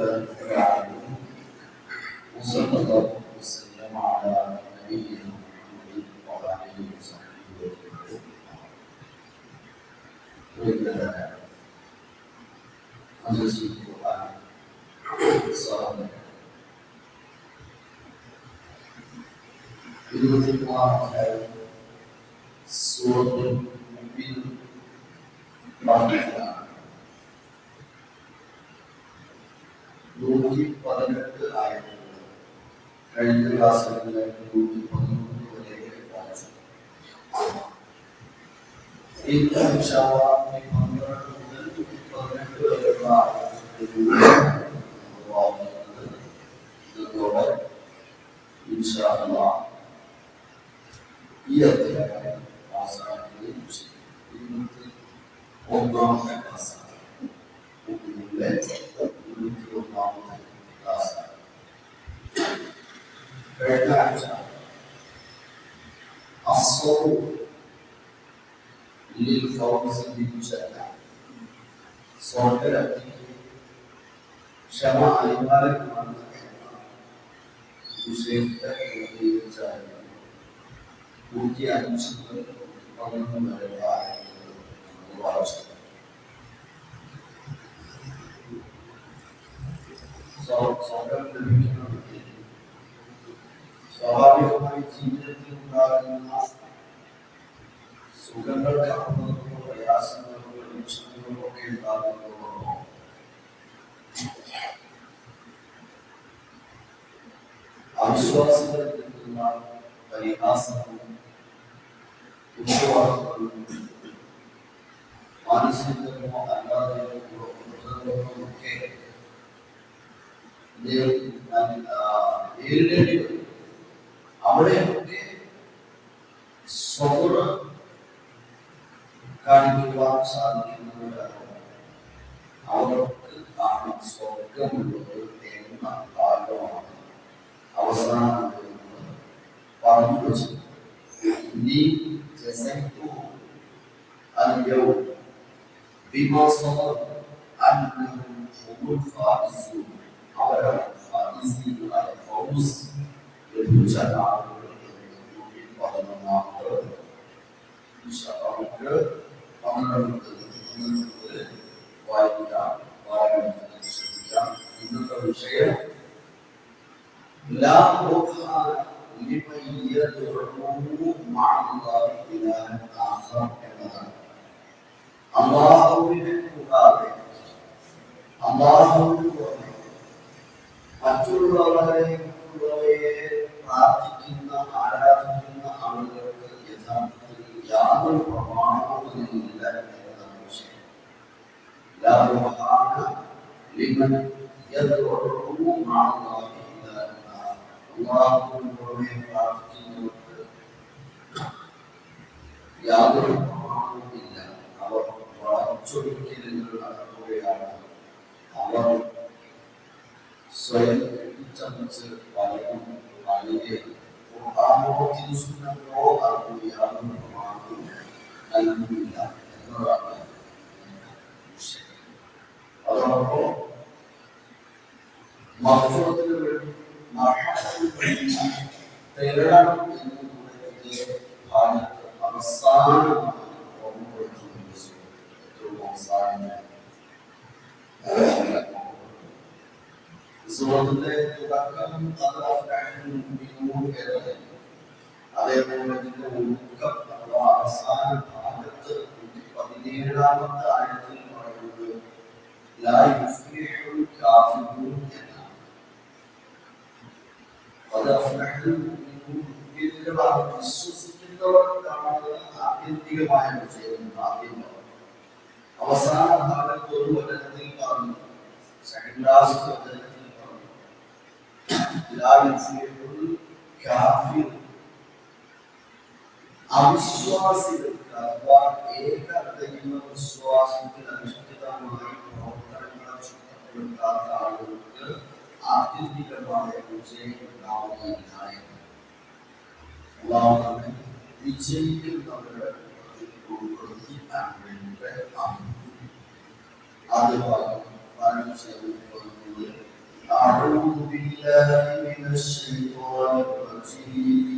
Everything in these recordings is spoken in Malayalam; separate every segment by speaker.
Speaker 1: لله رب العالمين وصلى الله وسلم على نبينا محمد وعلى آله وصحبه أجمعين. وإلى مجلس القرآن صلى الله سورة المؤمن بعدها 118 ആയത്തുകൾ കഴിഞ്ഞ ക്ലാസ്സുകളിൽ 113 വരെ വായിച്ചു. ഇന്ന് ഇൻഷാഅല്ലാഹ് 12 മുതൽ 18 വരെയുള്ള ഇതോടെ ഇൻഷാഅല്ലാഹ് ഈ അധ്യായം അവസാനിക്കുകയും ചെയ്യും. ഇന്നത്തെ ഒന്നാമത്തെ ക്ലാസ്സാണ്. കഴിഞ്ഞ ആഴ്ച ക്ഷമ അനിവാര്യമാണ് എന്ന വിഷയത്തെ കേന്ദ്രീകരിച്ചായിരുന്നു 105 മുതൽ 11 വരെയുള്ള ആയത്തുകൾ നമ്മൾ വായിച്ചത്. സ്വർഗം ലഭിക്കണമെങ്കിൽ സ്വാഭാവികമായി ജീവിതത്തിൽ ഉണ്ടാകുന്ന സുഖങ്ങളുടെ അപ്പുറത്തുള്ള പ്രയാസങ്ങൾക്കും ലക്ഷ്യങ്ങളും ഒക്കെ ഉണ്ടാകുന്നതോടൊപ്പം അവിശ്വാസികളിൽ നിന്നുള്ള പരിഹാസങ്ങളും കുറ്റവാളികളും മാനസികമോ അല്ലാതെയോ ഒക്കെ നേരിടേണ്ടി വരും. അവിടെയൊക്കെ സ്വതന്ത്ര കാണിക്കുവാൻ സാധിക്കുന്നവരാണ് അവർക്ക് ആണ് സ്വർഗമുള്ളത് എന്ന ഭാഗമാണ് അവസാനം പറഞ്ഞു വെച്ചത്. ഇനി അവരാണ് ഫായിസീകളായ ഫൗസ് ലഭിച്ച ആളുകൾ എന്ന് 11 നമുക്ക് 12 മുതൽ വായിക്കാം. ശ്രദ്ധിക്കാം. ഇന്നത്തെ വിഷയം ലാ ബുർഹാന ലിമൻ യദ്ഉ മഅല്ലാഹി ഇലാഹൻ ആഖർ എന്നതാണ്. അല്ലാഹുവിനെ കൂടാതെ അല്ലാഹുവിനെ മറ്റുള്ളവരെ പ്രാർത്ഥിക്കുന്ന ആരാധിക്കുന്ന ആളുകൾക്ക് യഥാർത്ഥത്തിൽ യാതൊരു പ്രമാണവുമില്ല എന്നതാണ് വിഷയം. ലിമൻ യദ്ഉ മഅല്ലാഹി ഇലാഹൻ ആഖർ. അല്ലാഹുവിനെ പ്രാർത്ഥിക്കുന്നവർക്ക് യാതൊരു പ്രമാണവുമില്ല. അവർ വളച്ചൊടിക്കലുകൾ നടത്തുകയാണ്. അവർ സ്വയം ചമച്ച് പലരും വളരെ സുന്നത്തോ അറിവ് യാതൊരു പ്രമാണവും നൽകുന്നില്ല എന്നതാണ് വിഷയം. അതോടൊപ്പം മഹ്ഫറത്തിന് വേണ്ടി മർഹമത്തിന് വേണ്ടി തേടണം എന്നതിന്റെ ഭാഗത്ത് അവസാനമാണ് ഓർമ്മപ്പെടുത്തുന്നത്. ഏറ്റവും അവസാനം സൂറത്തിന്റെ തുടക്കം അതേപോലെ ഇതിന്റെ ഒടുക്കം അഥവാ അവസാന ഭാഗത്ത് 17ാമത്തെ ആയത്തിൽ പറയുന്നത് ലാ യുഫ്ലിഹുൽ കാഫിറൂൻ എന്നാണ്. ഇതിന്റെ ഭാഗത്ത് വിശ്വസിക്കുന്നവർക്കാണ് ആത്യന്തികമായ വിജയം. അവസാന ഭാഗത്ത് ഒരു വചനത്തിൽ പറഞ്ഞു, സെക്കൻഡ് ലാസ്റ്റ് വചനത്തിൽ അവിശ്വാസികൾക്ക് അഥവാ ഏക ദൈവ വിശ്വാസത്തിൽ അധിഷ്ഠിതമായി പ്രവർത്തനങ്ങൾ ശുദ്ധപ്പെടുത്താത്ത ആളുകൾക്ക് ആത്യന്തികമായ വിജയം ഉണ്ടാവുകയില്ല. അല്ലാഹു വിജയിക്കുന്നവരുടെ ഉൾപ്പെടുത്തിക്കാൻ വേണ്ടി അത് أعوذ بالله من الشيطان الرجيم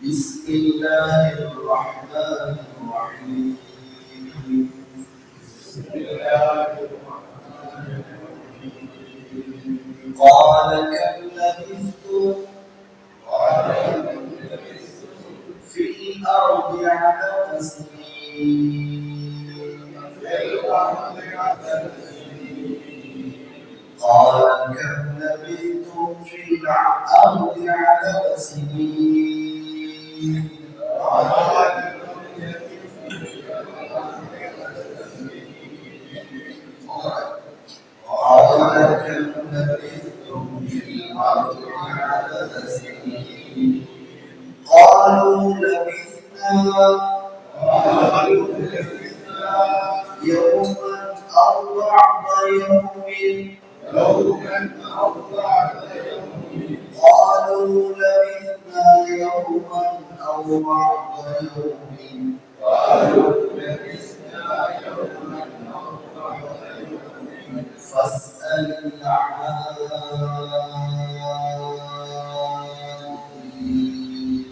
Speaker 1: بسم الله الرحمن الرحيم قال كم لبثتم في الأرض عدد سنين قال كم لبثتم في الأرض عدد سنين قال كم لبثتم في الأرض عدد سنين قالوا لبثنا يوما أو بعض يوم قالوا لبثنا يوما أو بعض يوم فاسأل العادين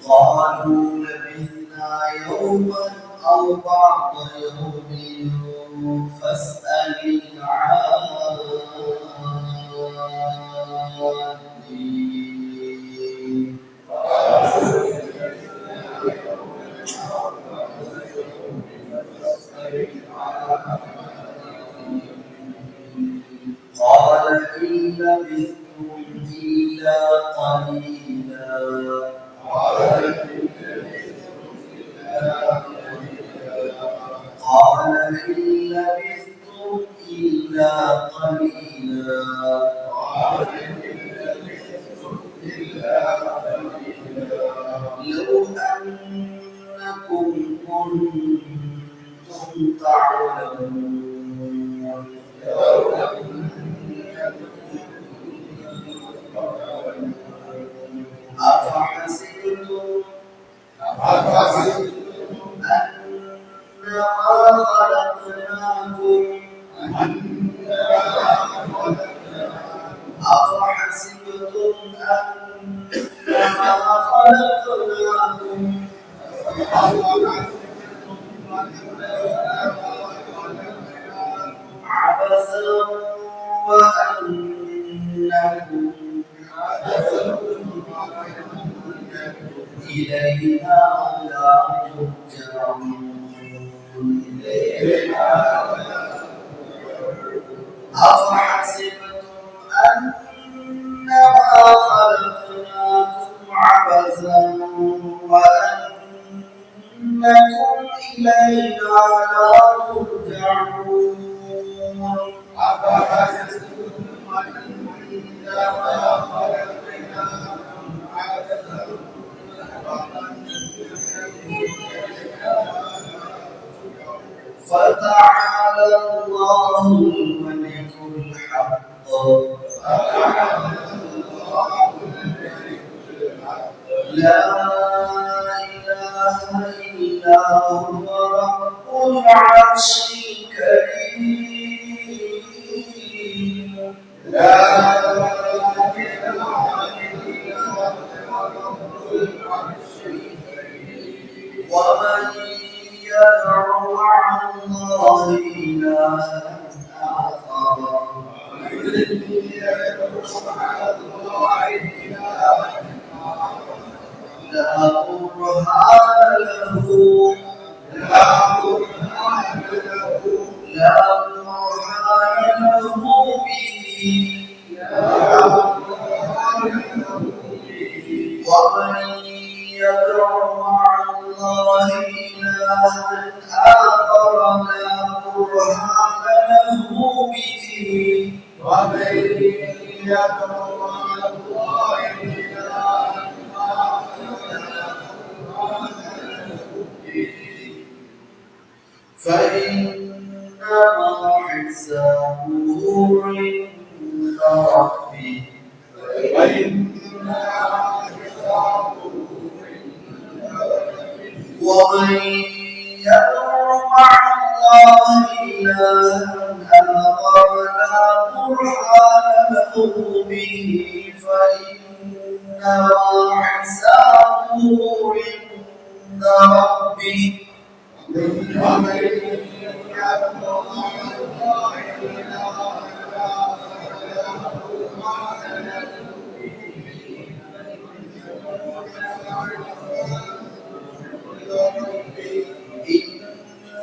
Speaker 1: قالوا لبثنا يوما أو بعض يوم فاسأل العادين قال إن لبثتم إلا قليلا قال إن لبثتم إلا قليلا لو أنكم كنتم تعلمون أفحسبتم أنما خلقناكم أفحسبتم أنما خلقناكم عبثا وأنكم إلينا لا ترجعون أفحسبتم أنما خلقناكم عبثا وأنكم إلينا لا ترجعون فتعالى الله الملك الحق لا إله إلا هو رب العرش الكريم لا إله إلا هو ومن يدعو مع الله إلها آخر لا برهان له به ومن يدع مع الله إلها آخر لا برهان له به ومن يدع مع الله إلها فإنما حسابه عند ربه ومن يدعو مع الله إلها آخر لا برهان له به فإنما حسابه عند ربه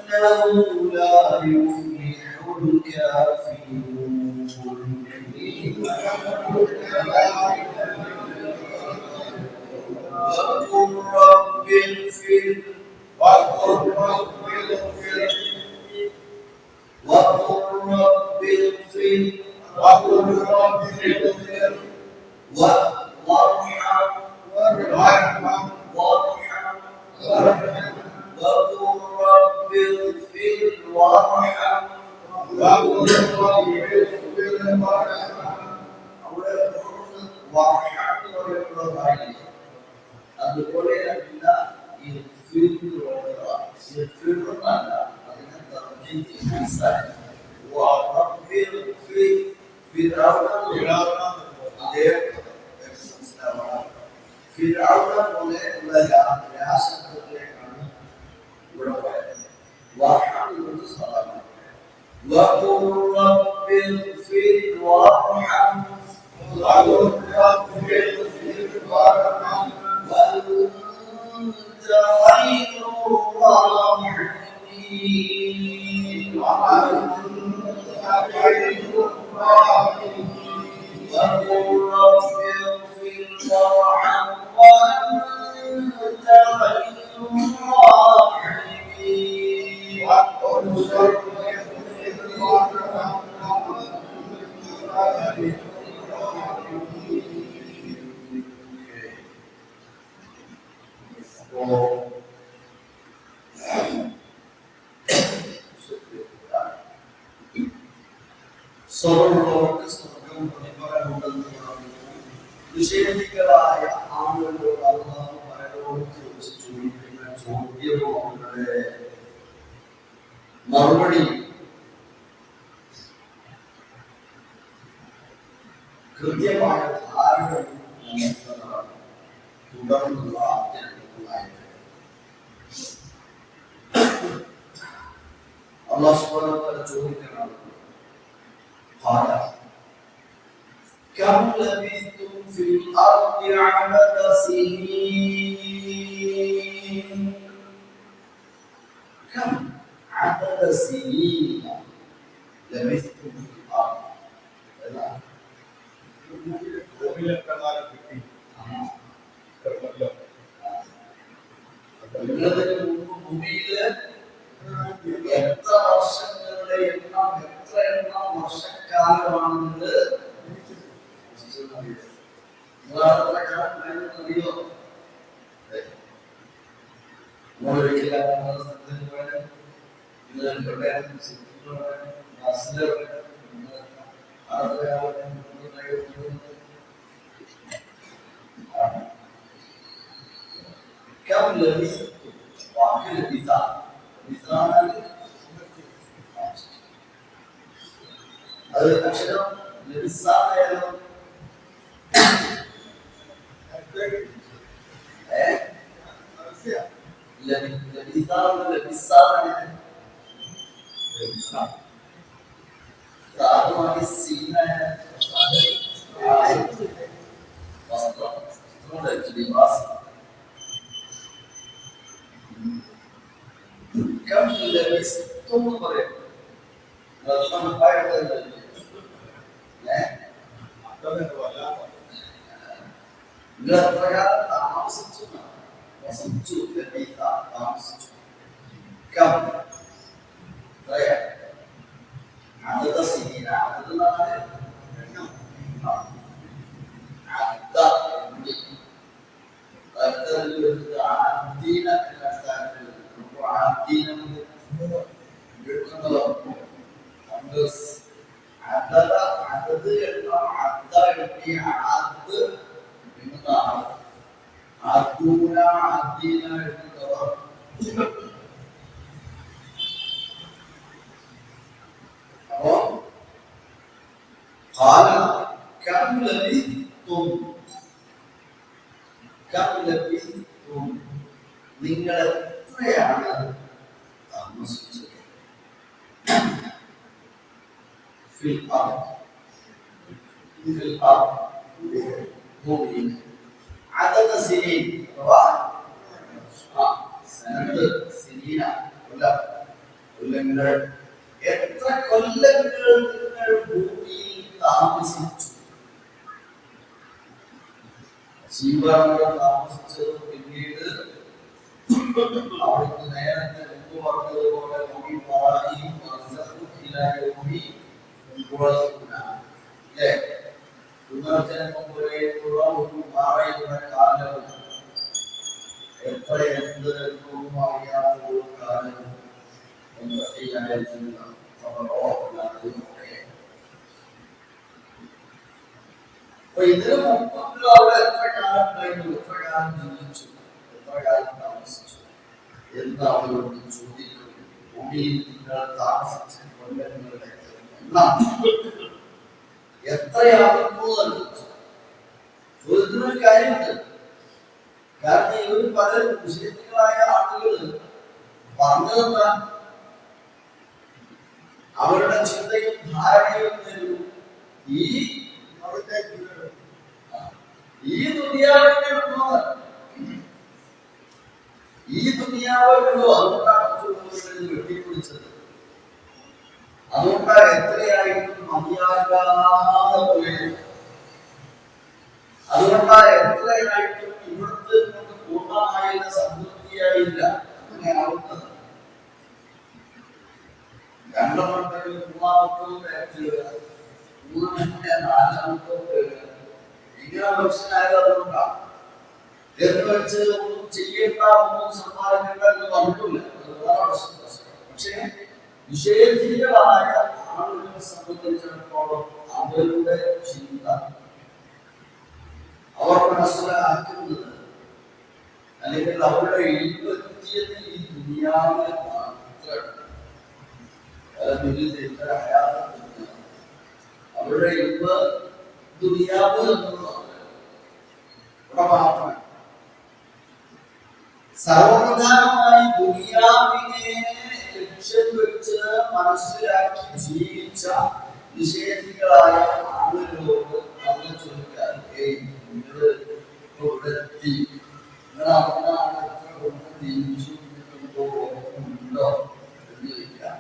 Speaker 1: إنه لا يفلح الكافرون وقل رب اغفر وقل رب اغفر وقل رب اغفر وقل رب اغفر وارحم وارحم وارحم وقل رب اغفر وارحم وقل رب اغفر وارحم وارحم അതുപോലെ ഫിർഔനെ പോലെയുള്ള രാശബ്ദത്തിലേക്കാണ് ഇവിടെ പോയത്. വഖൽ എന്നത് സാധാരണ വഖുർ റബ്ബിൽ ഫിർ വർഹം വഖുർ റബ്ബിൽ ഫിർ വർഹം وأنت خير الراحمين وأنت خير الراحمين وقل رب اغفر وارحم وأنت خير الراحمين وقل رب اغفر وارحم സ്വർഗ്ഗലോകത്ത് സ്വർഗ്ഗം പ്രതിഫലമുണ്ടെന്ന് നിഷേധികളായ ആളുകളോട് അല്ലാഹു പരലോകത്ത് ചോദിച്ചു ചോദിക്കുന്ന ചോദ്യങ്ങളുടെ മറുപടി കൃത്യമായ ധാരണ നൽകുന്നതാണ് തുടർന്നുള്ള ആദ്യങ്ങളായിട്ട്. അല്ലാഹു സുബ്ഹാനഹു വ തആല ചോദിക്കുകയാണ് قال كم لبثتم في الأرض عدد سنين كم عدد سنين لبثتم في الأرض ഭൂമിയില് എത്ര വർഷങ്ങളുടെ എണ്ണം എത്ര എണ്ണം വർഷക്കാലമാണെന്ന് അറിയോ? كم لبثتم واكل بثاء بثاء هذا الأشياء لبثاء كم لبثتم كم عدد السنين عدد عدد عدد عدد عدد عدد بمعنى عدونا عدينا قال كم لبثتم كم لبثتم നിങ്ങൾ എത്രയാണ് താമസിച്ചത് في الأرض في الأرض ഭൂമിയിൽ عدد سنين سنة سنين കൊല്ലങ്ങൾ എത്ര കൊല്ലങ്ങൾ നിങ്ങൾ ഭൂമിയിൽ താമസിച്ചു ജീവനങ്ങൾ താമസിച്ചത് പിന്നീട് അവിടുന്ന് നേരത്തെ മുമ്പ് പറഞ്ഞതുപോലെ പുനർജന്മം പോലെയുള്ള ഒരു മാറയുടെ കാലവും എത്ര എന്ത് എന്നും അറിയാത്ത ഒരു കാലവും ഇതിനു മുമ്പ് അവിടെ എത്ര കാലം കഴിഞ്ഞു, എത്ര കാലം ജീവിച്ചു, എത്ര കാലം താമസിച്ചു എന്ന് അവരോട് ചോദിക്കുന്നു. ഭൂമിയിൽ നിങ്ങൾ താമസിച്ച കൊല്ലങ്ങളുടെ എത്രയാകുന്നു ചോദിക്കുന്നൊരു കാര്യമുണ്ട്. കാരണം ഇവർ പല മുസ്ലിങ്ങളായ ആളുകൾ പറഞ്ഞതെന്താ, അവരുടെ ചിന്തയും ധാരണയും ഈ ദുനിയാവിനുള്ളൂ. അതുകൊണ്ടാണ് വെട്ടിപ്പിടിച്ചത്. അതുകൊണ്ടാണ് എത്രയായിട്ടും മതിയാകാതെ പോയത്. അതുകൊണ്ടാണ് എത്രയായിട്ടും ഇവിടുത്തെ കൊണ്ട് പൂർണ്ണമായ സംതൃപ്തിയായില്ല അങ്ങനെ ആവുന്നത്. രണ്ടാമത്തെ മൂന്നാമത്തെ മൂന്നാമത്തെ നാലാമത്തെ ഇങ്ങനെ മനുഷ്യനായത് അതുകൊണ്ടാണ്. എന്ന് വെച്ച് ഒന്നും ചെയ്യേണ്ട, ഒന്നും സമ്മാനിക്കേണ്ട എന്ന് പറഞ്ഞിട്ടില്ല. പക്ഷേ നിഷേധികളായ ആളുകളെ സംബന്ധിച്ചിടത്തോളം അവരുടെ ചിന്ത, അവർ മനസ്സിലാക്കുന്നത് അല്ലെങ്കിൽ അവരുടെ എഴുപത്തിയത് ഈ ദുനിയാവിനെ മാത്രമാണ്. അവരുടെ ഇന്ന് ദുനിയാവ് എന്നുള്ളതാണ് ഇവിടെ മാത്രമാണ്. സർവപ്രധാനമായി ദുനിയാവിനെ ലക്ഷ്യം വെച്ച് മനസ്സിലാക്കി ജീവിച്ച നിഷേധികളായ ആളുകളോട് നമ്മൾ ചോദിക്കാൻ, നിങ്ങൾ ഇവിടെ എത്തി, നിങ്ങൾ അവനാണ് എത്ര കൊണ്ട് ജീവിച്ചു ഉണ്ടോ എന്ന് ചോദിക്കാം.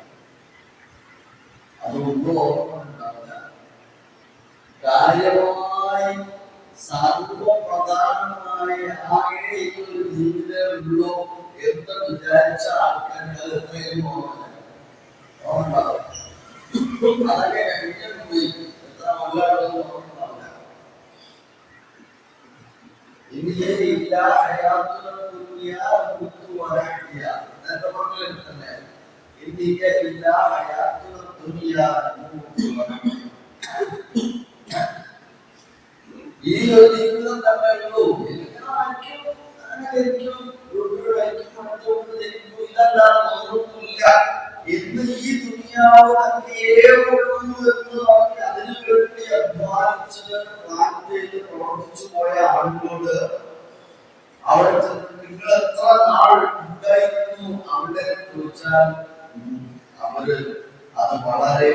Speaker 1: അതൊന്നും ഓർമ്മ ഉണ്ടാവില്ല. കാര്യമായി സർവപ്രധാനമായ ആകെ ഒരു ജീവിതമുള്ളൂ എന്ന് വിചാരിച്ച ആൾക്കാർക്ക് അത് എത്രയും ഓർമ്മണ്ടാവും. അതൊക്കെ കഴിഞ്ഞു പോയി. എത്ര കൊല്ലാണെന്ന് ഓർമ്മണ്ടാവില്ല. ഇനിയേ ഇല്ല നേരത്തെ പറഞ്ഞ തന്നെ ഇനിയേ ഇല്ല ഈ ഒരു ജീവിതം തന്നെ ഉള്ളൂ. എന്ന് ഈ ദുനിയാവ് തന്നെയേ ഉള്ളൂ എന്ന് പറഞ്ഞ് അതിനു വേണ്ടി അധ്വാനിച്ച് പ്ലാൻ ചെയ്ത് പ്രവർത്തിച്ചു പോയ ആളുകളോട് അവിടെ നിങ്ങൾ എത്ര നാൾ ഉണ്ടായിരുന്നു അവിടെ ചോദിച്ചാൽ അവര് അത് വളരെ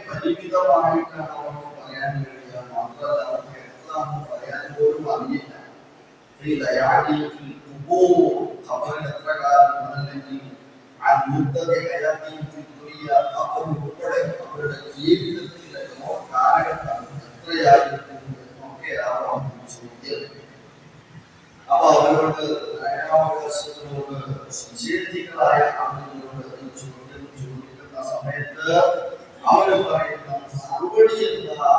Speaker 1: പരിമിതമായിട്ടാണ് അവർക്ക് പറയാൻ കഴിയുക. മാത്രമല്ല അവർക്ക് എന്താണെന്ന് പറയാൻ പോലും അറിയില്ല. അവരുടെ എത്ര കാലം അല്ലെങ്കിൽ അവരുടെ ജീവിതത്തിലെ കാലഘട്ടം എത്രയായിരുന്നു ഒക്കെ ആവാം ചോദ്യം. അപ്പൊ അവരോട് നിഷേധികളായ ആളുകളോട് ചോദ്യം ചോദിക്കുന്ന സമയത്ത് അവർ പറയുന്ന മറുപടി എന്താ?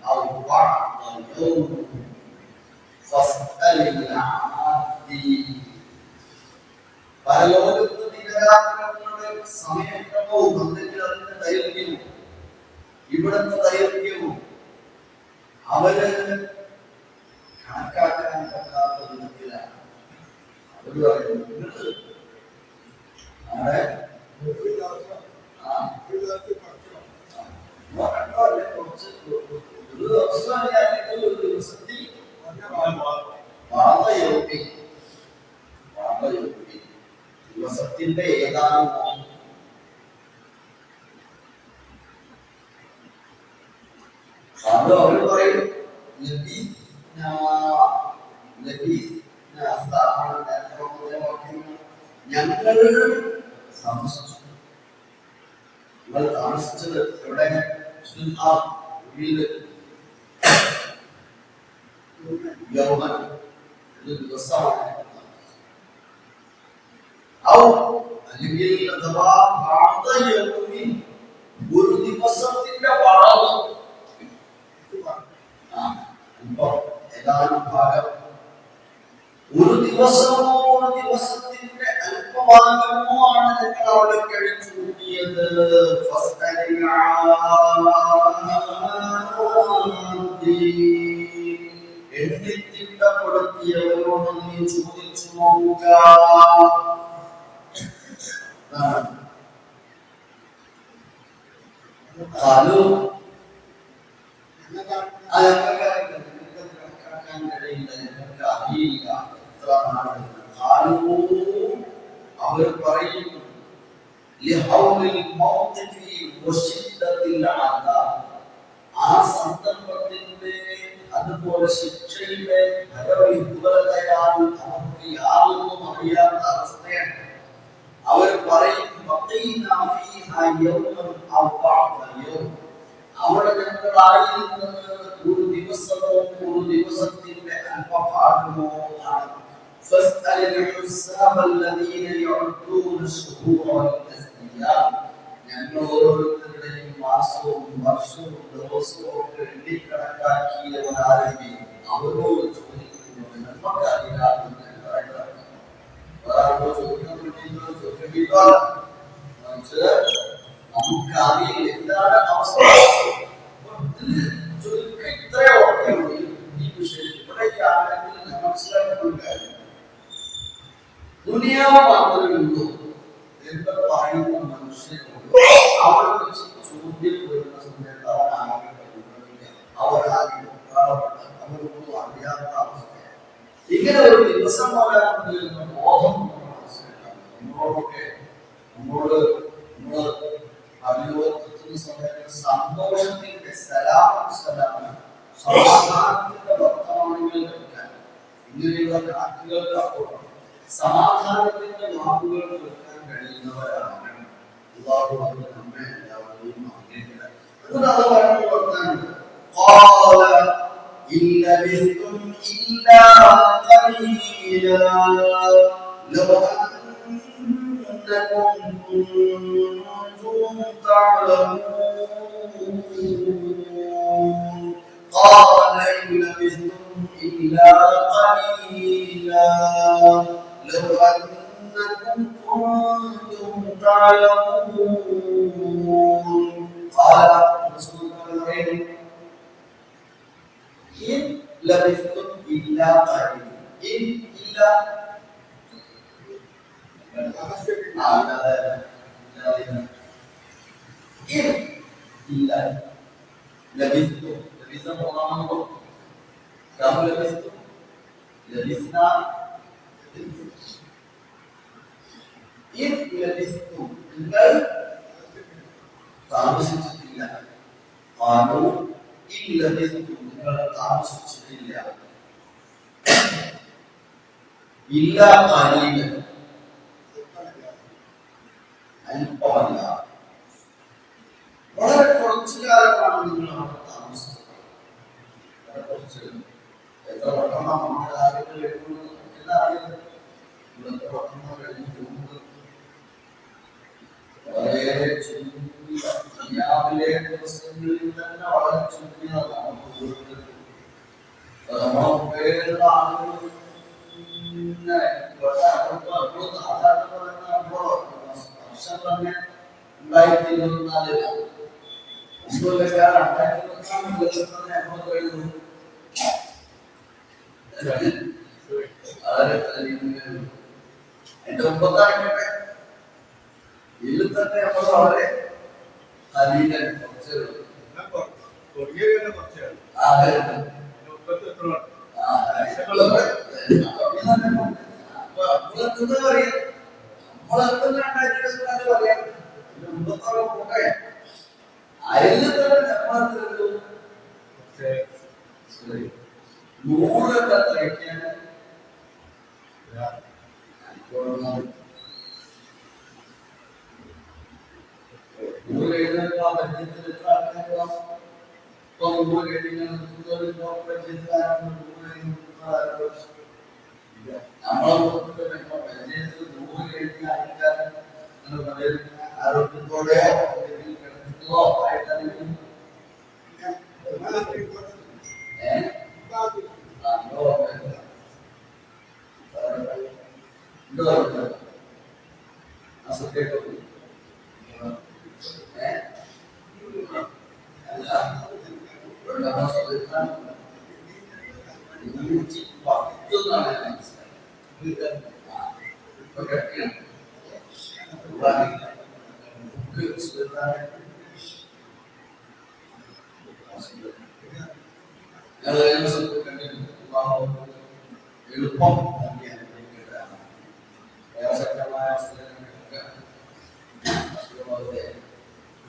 Speaker 1: أو بعض يوم فاسأل العادي പരലോകത്ത് ദിനരാത്രങ്ങളുടെ സമയക്രമവും അല്ലെങ്കിൽ അതിന്റെ ദൈർഘ്യവും ഇവിടുത്തെ ദൈർഘ്യവും അവര് കണക്കാക്കാൻ പറ്റാത്ത വിധത്തിലാണ്. അവര് പറയുന്നത് അവിടെ ഒരു ദിവസം അല്ലെങ്കിൽ ഒരു ദിവസത്തിൽ ദിവസത്തിന്റെ ഏതാനും അത് അവർ പറയും ഞങ്ങൾ താമസിച്ചു. നിങ്ങൾ താമസിച്ചത് എവിടെ? യൗമൻ ഒരു ദിവസമാണ്. അല്ലെങ്കിൽ അഥവാ ഒരു ദിവസത്തിന്റെ വളവ് ഏതാനും ഭാഗം, ഒരു ദിവസമോ ഒരു ദിവസത്തിന്റെ അല്പഭാഗമോ ആണ് ഞങ്ങൾ അവിടെ കഴിച്ചു കൂട്ടിയത്. എണ്ണിത്തിട്ടപ്പെടുത്തിയവരോട് നീ ചോദിച്ചു നോക്കുക. അവർ പറയുന്നു ആ സന്ദർഭത്തിന്റെ അതുപോലെ ശിക്ഷയുടെ ഭയവിഹ്വലതയാൽ അവർക്ക് യാതൊന്നും അറിയാത്ത അവസ്ഥയാണ്. അവർ പറയും അവിടെ ഞങ്ങളായിരുന്നത് ഒരു ദിവസമോ ഒരു ദിവസത്തിന്റെ അല്പഭാഗമോ ആണ്. ഞങ്ങൾ ഓരോരുത്തരുടെയും മാസവും വർഷവും ദിവസവും ഒക്കെ എണ്ണിക്കണക്കാക്കിയവരാരെയും അവരോട് ചോദിക്കുന്നത് നമുക്ക് അറിയാതെ നമുക്ക് അറിയില്ല എന്താണ് അവസ്ഥ. ഈ വിഷയത്തിൽ ഇവിടെ മനസ്സിലാക്കുന്ന കാര്യം ദുനിയാവ് മാത്രമേ ഉള്ളൂ എന്ന് പറയുന്ന മനുഷ്യരോട് അവിടെ വെച്ച് ചോദ്യം വരുന്ന സമയത്ത് അവരാകെ അവരൊന്നും അറിയാത്ത അവസ്ഥയാണ്. ഇങ്ങനെ ഒരു ദിവസം വരാറുണ്ട് എന്ന ബോധം നമ്മളോടൊക്കെ നമ്മളോട് അഭിലോകത്തിന് സമയത്ത് സന്തോഷത്തിന്റെ സമാധാനത്തിന്റെ വർത്തമാനങ്ങൾ കേൾക്കാൻ ഇങ്ങനെയുള്ള കാറ്റുകൾക്ക് അപ്പുറം സമാധാനത്തിന്റെ വാക്കുകൾ കേൾക്കാൻ കഴിയുന്നവരാണ്. അല്ലാഹു നമ്മെ എല്ലാവരെയും അനുഗ്രഹിക്കട്ടെ. അത് പറഞ്ഞു വർത്താനുണ്ട്. إن لبثتم إلا قليلا لو أنكم كنتم تعلمون قال إن لبثتم إلا قليلا لو أنكم كنتم تعلمون قال رسول الله إن لبثتم إلا قليلا إن إلا إن إلا لبثتم لبثتم الله كم لبثتم لبثنا إن لبثتم إلا താമസിച്ചിട്ടില്ല. قالوا إن لبثتم താമസിച്ചിട്ടില്ല ഇല്ല ഖലീലൻ അല്പമല്ല, വളരെ കുറച്ചു കാലമാണ് നിങ്ങൾ അവിടെ താമസിച്ചത്. എത്ര പെട്ടെന്ന് നമ്മുടെ കാര്യങ്ങൾ എല്ലാം അറിയുന്നത്. ഇവിടുത്തെ പെട്ടെന്ന് കഴിഞ്ഞു പോകുന്നത് വളരെ രാവിലെ ദിവസങ്ങളിൽ തന്നെ വളരെ ചുരുങ്ങിയതാണ്. നമ്മുടെ ആളുകൾ സാധാരണ വർഷം തന്നെ 2024 എന്റെ മുമ്പത്താകട്ടെ ഇതിൽ തന്നെ നമ്മൾ വളരെ അലീനൻ ആരോഗ്യത്തോടെ എളുപ്പം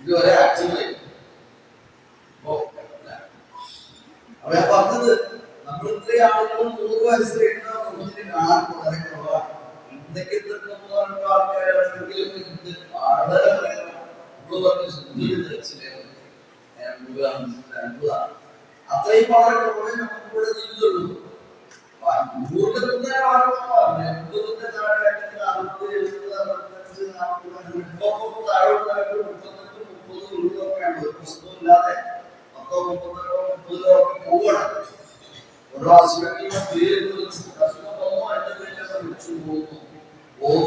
Speaker 1: ഇതുവരെ ആക്റ്റീവായി അവ പറഞ്ഞത് നമ്മൾ ഇത്രയും ആളുകളും 100 വയസ്സ് കഴിഞ്ഞാൽ കാണാൻ വളരെ കുറവാണ്. എന്തൊക്കെ ആൾക്കാരാണെങ്കിലും അത്രയും വളരെ കുറവേ നമുക്കിവിടെ ജീവിതമുള്ളൂ. പുസ്തകമില്ലാതെ 30 പോവുകയാണ്. ഓരോ അസുഖങ്ങളുടെ പേര്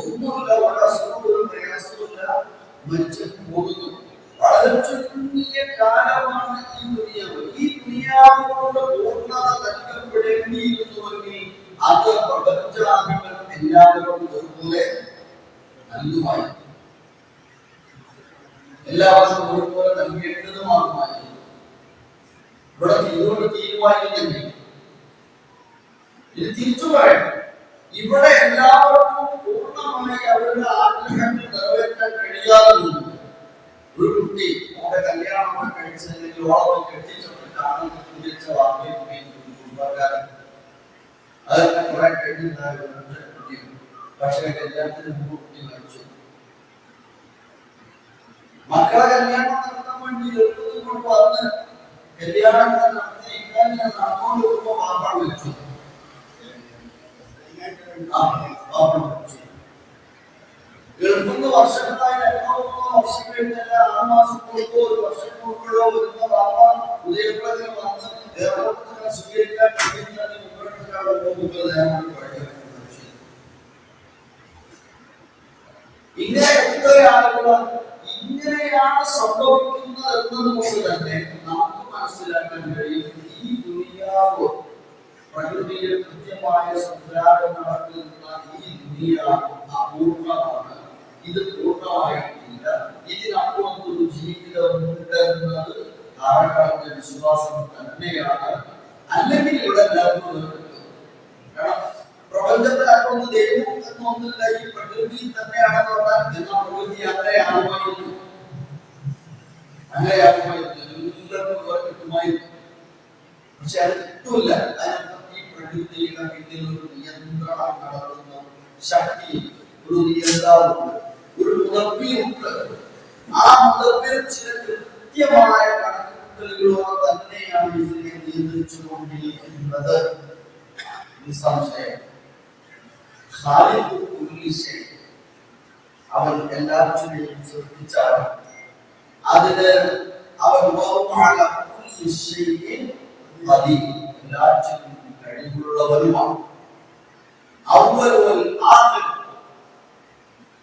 Speaker 1: ഒന്നുമില്ല, ഒരു അസുഖം ഒരു പ്രയാസമില്ല, മരിച്ചു പോകുന്നു. വളരെ ചുരുങ്ങിയ കാലമാണ് ഈ ദുനിയാവ്. ഈ ദുനിയാവിനോട് പൂർണ്ണത നൽകപ്പെടേണ്ടിയിരുന്നുവെങ്കിൽ അത് പ്രപഞ്ചാധിപൻ എല്ലാവരും ഒരുപോലെ നൽകുമായി, എല്ലാവർക്കും ഒരുപോലെ നൽകേണ്ടതുമാകുമായി. ഇവിടെ ഇതുകൊണ്ട് തീരുമാനിക്കുന്നില്ല. ഇത് തിരിച്ചു പറയണം, ഇവിടെ എല്ലാവർക്കും പൂർണ്ണമായി അവരുടെ ആഗ്രഹങ്ങൾ നിറവേറ്റാൻ കഴിയാതെ ഒരു കുട്ടി അവരുടെ കല്യാണം കഴിച്ചെങ്കിൽ ഓളം കെട്ടിച്ചവരാണ് ഉദ്ദേശിച്ച വാർത്തയും അതൊക്കെ കുറെ കഴിഞ്ഞിട്ടുണ്ടായിരുന്നു. പക്ഷേ കല്യാണത്തിന് മുമ്പ് കുട്ടി മരിച്ചു. മക്കളെ കല്യാണം നടത്താൻ വേണ്ടി കൊണ്ട് വന്ന് കല്യാണം നടത്തി നടന്നുകൊണ്ട് വരുമ്പോ വാപ്പ വിളിച്ചു. ഗൾഫിന്ന് വർഷങ്ങളായി 2-3 വർഷം കഴിഞ്ഞല്ല, 6 മാസം മുമ്പോ 1 വർഷം മുമ്പോഴോ വരുന്ന വാപ്പ ഉദയപ്രദം വന്ന് എയർപോർട്ടിൽ സ്വീകരിക്കാൻ ഇങ്ങനെ എത്ര ആളുകൾ ഇങ്ങനെയാണ് സംഭവിക്കുന്നത് എന്നതുകൊണ്ട് തന്നെ നമുക്ക് മനസ്സിലാക്കാൻ കഴിയും ഈ ദുനിയാവ് പ്രകൃതിയിൽ കൃത്യമായ സംസ്കാരം നടക്കുന്ന ഈ ദുനിയാവ് അപൂർണമാണ്. ഇത് പൂർണ്ണമായിട്ടില്ല. ഇതിനപ്പുറത്തൊരു ജീവിതമുണ്ട് എന്നത് ധാരാളം വിശ്വാസം തന്നെയാണ്. അല്ലെങ്കിൽ ഇവിടെ എല്ലാവർക്കും കാരണം പ്രപഞ്ചത്തിൽ അപ്പുറത്ത് ദൈവം എന്നൊന്നില്ല, ഈ പ്രകൃതി തന്നെയാണെന്ന് പറഞ്ഞാൽ എന്നാൽ പ്രകൃതി അങ്ങനെയാകുമായിരുന്നു, എല്ലാവർക്കും കിട്ടുമായിരുന്നു. പക്ഷെ അത് കിട്ടൂല. അതിനകത്ത് ഈ പ്രകൃതിയുടെ പിന്നിൽ ഒരു നിയന്ത്രണം നടത്തുന്ന ശക്തി, ഒരു നിയന്ത്രണമുണ്ട്, ഒരു മുതപ്പിയുണ്ട്. ആ മുതപ്പിൽ ചില കൃത്യമായ കണക്കുകൂട്ടലുകളോടെ തന്നെയാണ് ഇതിനെ നിയന്ത്രിച്ചുകൊണ്ടിരിക്കുന്നത്. നിസ്സംശയം അവൻ എല്ലാവരെയും ശ്രദ്ധിച്ചാണ്. അതിന് അവൻ എല്ലാറ്റിനും കഴിവുള്ളവരുമാണ്.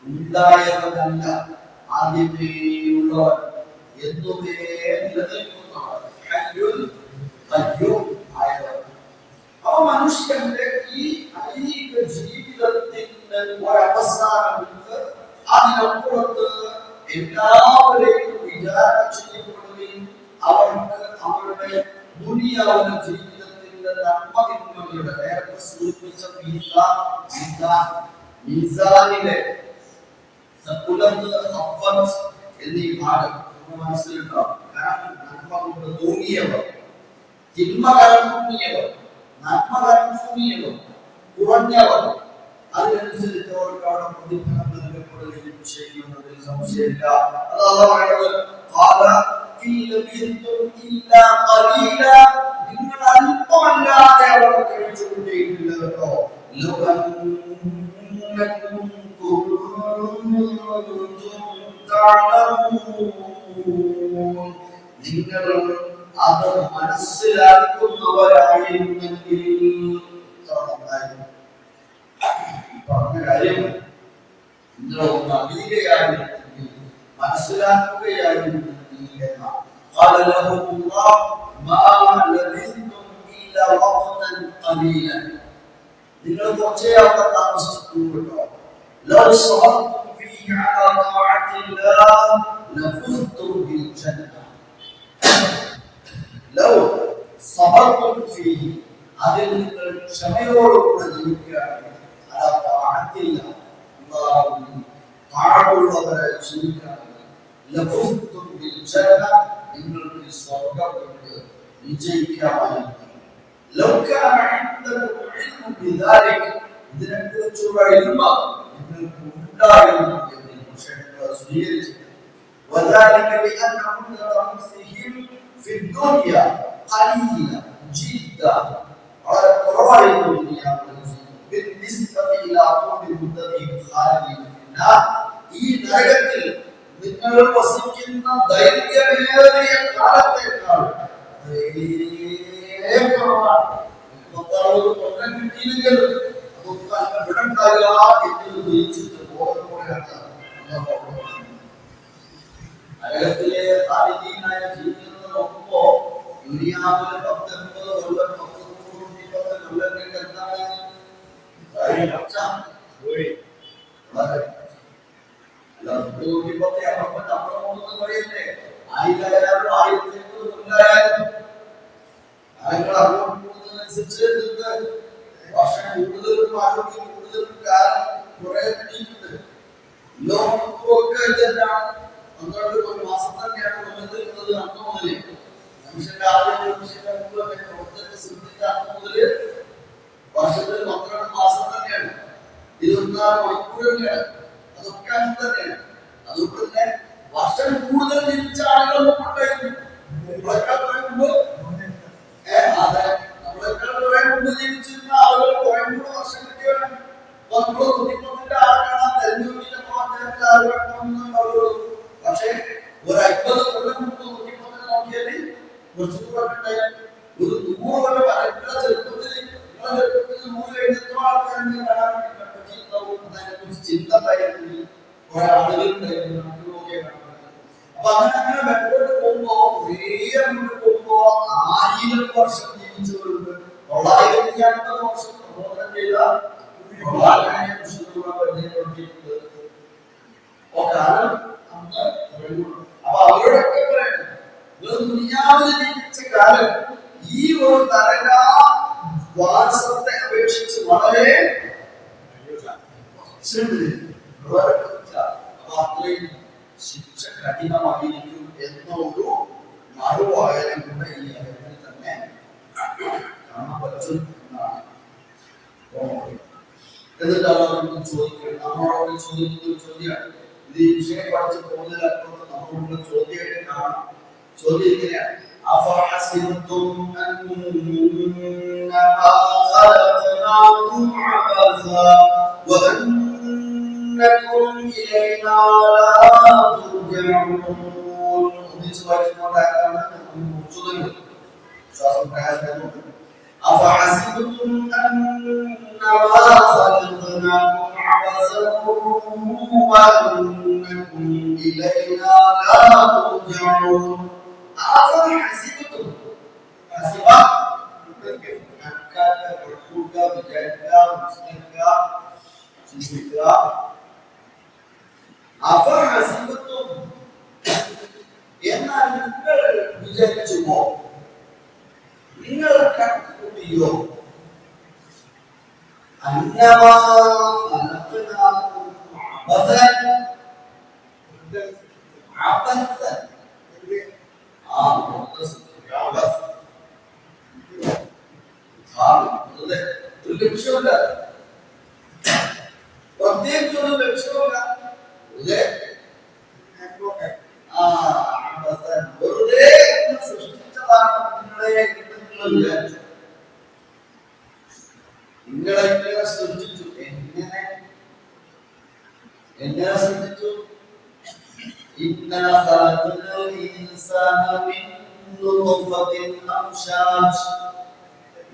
Speaker 1: ഉണ്ടായവനല്ല, ആദ്യമേയുള്ളവൻ എന്നുമേ നിലനിൽക്കുന്നവൻ ഹയ്യുൽ ഖയ്യൂം ആയവൻ. അവ മനുഷ്യന്റെ ഈ ഐഹിക ജീവിതത്തിന് ഒരവസാനമുണ്ട്. അതിനപ്പുറത്ത് എല്ലാവരെയും വിചാരണ ചെയ്യപ്പെടുകയും അവർക്ക് അവരുടെ ദുനിയാവിലെ ജീവിതത്തിന്റെ നന്മതിന്മകളുടെ നേരത്തെ സൂചിപ്പിച്ച മീസാനിലെ എന്നീ ഭാഗം മനസ്സിലുണ്ടാവും. കാരണം നന്മ കൊണ്ട് തൂങ്ങിയവർ, തിന്മ കലർന്നിയവർ, നന്മ കലർന്നിയവർ, കുറഞ്ഞവർ, അതിനനുസരിച്ച് അവർക്ക് അവിടെ പ്രതിഫലം നൽകപ്പെടുകയും ചെയ്യുന്നതിൽ സംശയമില്ല. അതാണ് പറയുന്നത്, നിങ്ങൾ അല്പമല്ലാതെ അവർ കഴിച്ചുകൊണ്ടേയിട്ടില്ല കേട്ടോ. നിങ്ങൾ അത് മനസ്സിലാക്കുന്നവരായിരുന്നെങ്കിൽ പറഞ്ഞ കാര്യം നിങ്ങളൊന്ന് അറിയുകയായിരുന്നെങ്കിൽ, മനസ്സിലാക്കുകയായിരുന്നെങ്കിൽ എന്നാണ്. നിങ്ങൾ കുറച്ചേ അവിടെ താമസിച്ചിട്ടുണ്ടോ? لو صبرتم فيه على طاعة الله لفزتم بالجنة. لو صبرتم فيه അതിൽ നിങ്ങൾ ക്ഷമയോടുകൂടെ ജീവിക്കുകയാണെങ്കിൽ, على طاعة الله താഴെയുള്ളവരെ ജീവിക്കുകയാണെങ്കിൽ, لفزتم بالجنة നിങ്ങൾക്ക് സ്വർഗ്ഗം കൊണ്ട് വിജയിക്കാമായിരുന്നു. لو كان عندكم علم بذلك ഇതിനെക്കുറിച്ചുള്ള ഇൽമ നിങ്ങൾക്ക് ഉണ്ടായിരുന്നു എന്ന് മുശരിക്കുകൾ സ്വീകരിച്ചു. وذلك بأن مدة مكثهم في الدنيا قليلة جدا. على قرائن الدنيا بالنسبة إلى طول مدتهم خالدين في النار. ഈ നരകത്തിൽ നിങ്ങൾ വസിക്കുന്ന ദൈർഘ്യമേറിയ കാലത്തേക്കാൾ കുറവാണ്. നരകത്തിലെ സാലിഹീനായ ജീവിതത്തെ നോക്കുമ്പോ ദുനിയാവിലെ 19 കൊല്ലം 100 കൊല്ലങ്ങൾക്ക് എന്താണ് പറയല്ലേ? 1000 1500 കൊല്ലായാലും അനുസരിച്ച് വർഷം കൂടുതലും ആരോഗ്യം കൂടുതലും കാലം കുറെ കിട്ടിയിട്ടുണ്ട്. ലോകമൊക്കെ ഇതെല്ലാം 12 മാസം തന്നെയാണ് നിലനിൽക്കുന്നത്. അന്ന് മുതലേ മനുഷ്യന്റെ ആദ്യം മനുഷ്യന്റെ പ്രവർത്തനത്തെ ശ്രദ്ധിച്ച അന്ന് മുതല് വർഷത്തിൽ 12 മാസം തന്നെയാണ്, 24 മണിക്കൂർ തന്നെയാണ്. അതൊക്കെ അങ്ങനെ തന്നെയാണ്. അതുകൊണ്ട് തന്നെ വർഷം കൂടുതൽ ജീവിച്ച ആളുകൾ ഉണ്ടായിരുന്നു. അതെ, നമ്മളെക്കാൾ കുറെ മുമ്പ് ജീവിച്ചിരുന്ന ആളുകൾ കുറെ കൂടെ വർഷം കിട്ടിയാണ്. നമ്മള് 110ന്റെ ആളെ കാണാൻ തെരഞ്ഞെടുപ്പിച്ചപ്പോ അദ്ദേഹത്തിന്റെ ആളുകൾ. പക്ഷെ ഒരു 50 കൊല്ലം മുമ്പ് 110 നോക്കിയാല് കുറച്ചുകൂടെ ഉണ്ടായിരുന്നു. ഒരു 100 കൊല്ലം അതിന്റെ ചെറുപ്പത്തിൽ 100 കഴിഞ്ഞ ആൾക്കാരെ കാണാൻ അതിനെക്കുറിച്ച് ചിന്ത ഉണ്ടായിരുന്നു. കുറെ ആളുകളുണ്ടായിരുന്നു. നമുക്ക് നോക്കിയാൽ അപ്പൊ അങ്ങനെ ബെറ്റോട്ട് പോകുമ്പോ കുറേ മുന്നോട്ട് പോകുമ്പോ 1000 വർഷം ജീവിച്ചവരുണ്ട്. 950 വർഷം പ്രബോധനം ചെയ്ത അപ്പൊ അവരോടൊക്കെ പറയുന്നത് ദുനിയാവിൽ ജീവിച്ച കാലം ഈ ഒരു നരകാ വാസത്തെ അപേക്ഷിച്ച് വളരെ അത്രയും ശിക്ഷ കഠിനമായിരിക്കും എന്നൊരു മറുവായനം കൂടെ ഈ കാര്യത്തിൽ തന്നെ കാണാൻ പറ്റും എന്നാണ്. എന്നിട്ടാണ് ചോദിക്കുന്നത്, നമ്മളോട് ചോദിക്കുന്ന ഒരു ചോദ്യമാണ്. ഇത് ഈ വിഷയം പഠിച്ച് പോകുന്നതിനപ്പുറത്ത് നമ്മളോട് ചോദ്യമായിട്ട് കാണാം. ചോദ്യം ഇങ്ങനെയാണ്: أفحسبتم أنما خلقناكم عبثا وأنكم إلينا لا ترجعون. أفحسبتم أنما خلقناكم وأنكم إلينا لا ترجعون أفحسبتم حسب kakak berkuda berjaga muslimka cinta apa hasil betul yang anda berjaga cuma tinggalkan kudio anda melakukan abasan ഒരു ലക്ഷ്യമില്ല പ്രത്യേകിച്ച് ഒരു ലക്ഷ്യമില്ല വെറുതെ സൃഷ്ടിച്ചതാണ് നിങ്ങളെ സൃഷ്ടിച്ചു എങ്ങനെ സൃഷ്ടിച്ചു إنا خلقنا الإنسان من نطفة أمشاج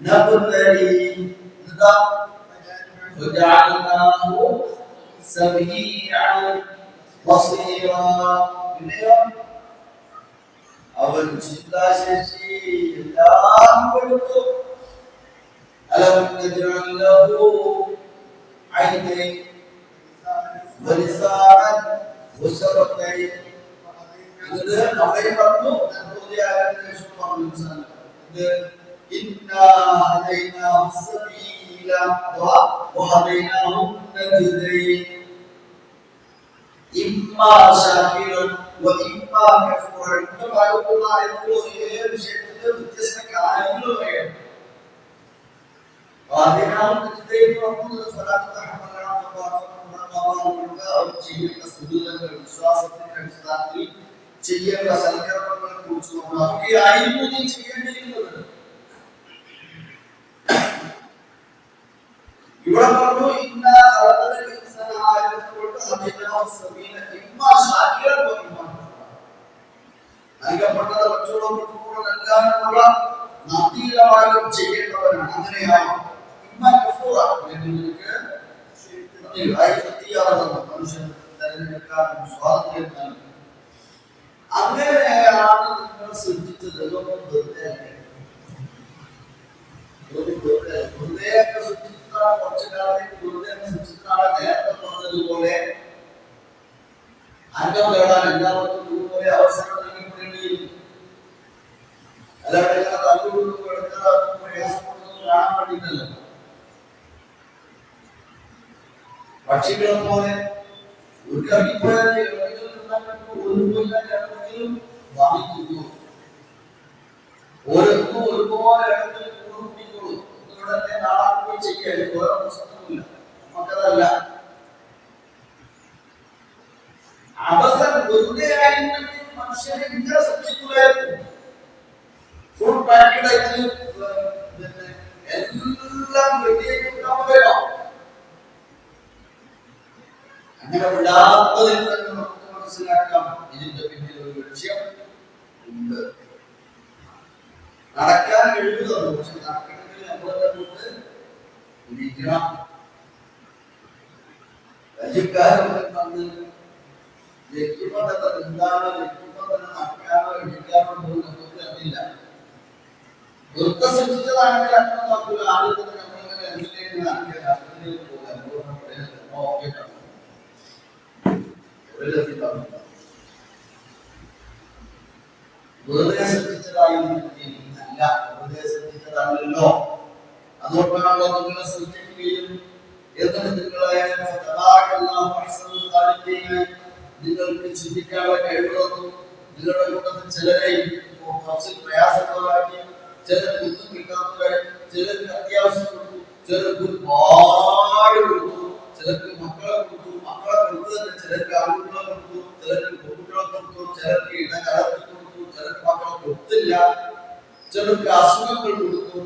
Speaker 1: نبتليه وجعلناه سميعا بصيرا അവൻ ചിന്താശേഷി എല്ലാം കൊടുത്തു അലം നജ്അൽ ലഹു ഐനൈൻ വലിസാനൻ വശഫതൈൻ ഇത് നമ്മളെ പറഞ്ഞു ഇത് ഇന്നാ ഹദൈനാഹു സബീല വഹദൈനാഹു നജ്ദൈൻ ഇമ്മാ ശാകിറൻ വഇമ്മാ കഫൂറൻ തബാറകല്ലാഹു വിഷയത്തിൽ വ്യത്യസ്ത കാര്യങ്ങൾ പറയുന്നു വഹദൈനാഹു നജ്ദൈൻ വഖുൽ ഫലാത്ത് തഹമലന ചെയ്യുന്ന സുദൂരങ്ങൾ വിശ്വാസത്തിന്റെ അടിസ്ഥാനത്തിൽ ചെയ്യേണ്ട സൽക്കർമ്മങ്ങളെ കുറിച്ച് നമ്മൾ അതൊക്കെയായിരുന്നു നീ ചെയ്യേണ്ടിയിരുന്നത്. ഇവിടെ പറഞ്ഞു ഇന്നാ ഖലഖൽ ഇൻസാന ആയതുകൊണ്ട് ഹദൈനാഹു സബീല ഇമ്മാ ശാകിറൻ വഇമ്മാ നൽകപ്പെട്ടത് മറ്റുള്ളവർക്കും നൽകാനുള്ള നന്ദിയുള്ള ചെയ്യേണ്ടവരാണ്. അങ്ങനെയാണ് ഇമ്മാ കഫൂറ നിങ്ങൾക്ക് മനുഷ്യൻ തെരഞ്ഞെടുക്കാനും സ്വാതന്ത്ര്യം നൽകി. അങ്ങനെയാണ് നിങ്ങൾ സൃഷ്ടിച്ചത്. വെറുതെയൊക്കെ സൃഷ്ടിച്ചിട്ടാണ് കുറച്ചു കാലത്തേക്ക് വെറുതെ സൃഷ്ടിച്ചിട്ടാണ് നേരത്തെ പറഞ്ഞതുപോലെ അംഗം നേടാൻ എല്ലാവർക്കും ഇതുപോലെ അവസരം നൽകപ്പെടേണ്ടിയിരുന്നു. അല്ലാതെ തല്ലുകൊണ്ടും എടുക്കാതെ പ്രയാസപ്പെടുന്നത് കാണാൻ വേണ്ടിയിട്ടല്ല. പക്ഷികളെ പോലെ ഒരു കറിപ്പോയാലും വാങ്ങിക്കുന്നു. ഓരോരുത്തരും ഒരുപോലെ കൂട്ടിക്കൊള്ളു. നിങ്ങളുടെ നാളെ ചെയ്യാൻ ഓരോ പ്രശ്നവുമില്ല. നമുക്കതല്ല അവസരം വെറുതെ ആയിരുന്നെങ്കിൽ മനുഷ്യരെ ഇങ്ങനെ സൃഷ്ടിക്കുകയായിരുന്നു. ഫുൾ പാക്കഡായിട്ട് എല്ലാം റെഡിയായിട്ടുണ്ടാവുകയോ. അങ്ങനെ വിടാത്തതിൽ തന്നെ നമുക്ക് മനസ്സിലാക്കാം ഇതിന്റെ പിന്നിൽ ഒരു ലക്ഷ്യം ഉണ്ട്. നടക്കാൻ കഴിയുന്നുള്ളൂ, പക്ഷെ നടക്കണമെങ്കിൽ നമ്മളെ കൊണ്ട് ഇരിക്കണം. രാജ്യക്കാരൊക്കെ തന്ന് വ്യക്തിബന്ധത്തെ എന്താണ് വ്യക്തിബന്ധം നടക്കാനോ എടുക്കാനോ പോലും നമുക്ക് അറിയില്ല. വൃത്ത സൃഷ്ടിച്ചതാണെങ്കിൽ അങ്ങനെ നോക്കുക. ആദ്യം തന്നെ നമ്മളിങ്ങനെ എന്തിലേക്ക് നടക്കുക രാഷ്ട്രീയത്തിൽ പോകാൻ വെറുതെ സൃഷ്ടിച്ചതായി അല്ല, വെറുതെ സൃഷ്ടിച്ചതാണല്ലോ. അതുകൊണ്ടാണല്ലോ നിങ്ങളെ സൃഷ്ടിക്കുകയും എന്നിട്ട് നിങ്ങൾക്ക് ചിന്തിക്കാനുള്ള കഴിവുള്ളതും നിങ്ങളുടെ കൂട്ടത്തിൽ ചിലരെ കുറച്ച് പ്രയാസങ്ങളാക്കി, ചിലർക്ക് ഒന്നും കിട്ടാത്തവരായി, ചിലർക്ക് അത്യാവശ്യം കൊടുത്തു, ചിലർക്ക് ഒരുപാട് കൊടുത്തു, ചിലർക്ക് മക്കളെ കൊടുത്തു, മക്കളെ കൊടുത്തു തന്നെ ചിലർക്ക് ആൺകുട്ടികളെ കൊടുത്തു, ചിലർക്ക് പെൺകുട്ടികളെ കൊടുത്തു, ചിലർക്ക് ഇടകലർത്തി കൊടുത്തു, ചിലർക്ക് മക്കളെ കൊടുത്തില്ല, ചിലർക്ക് അസുഖങ്ങൾ കൊടുത്തു,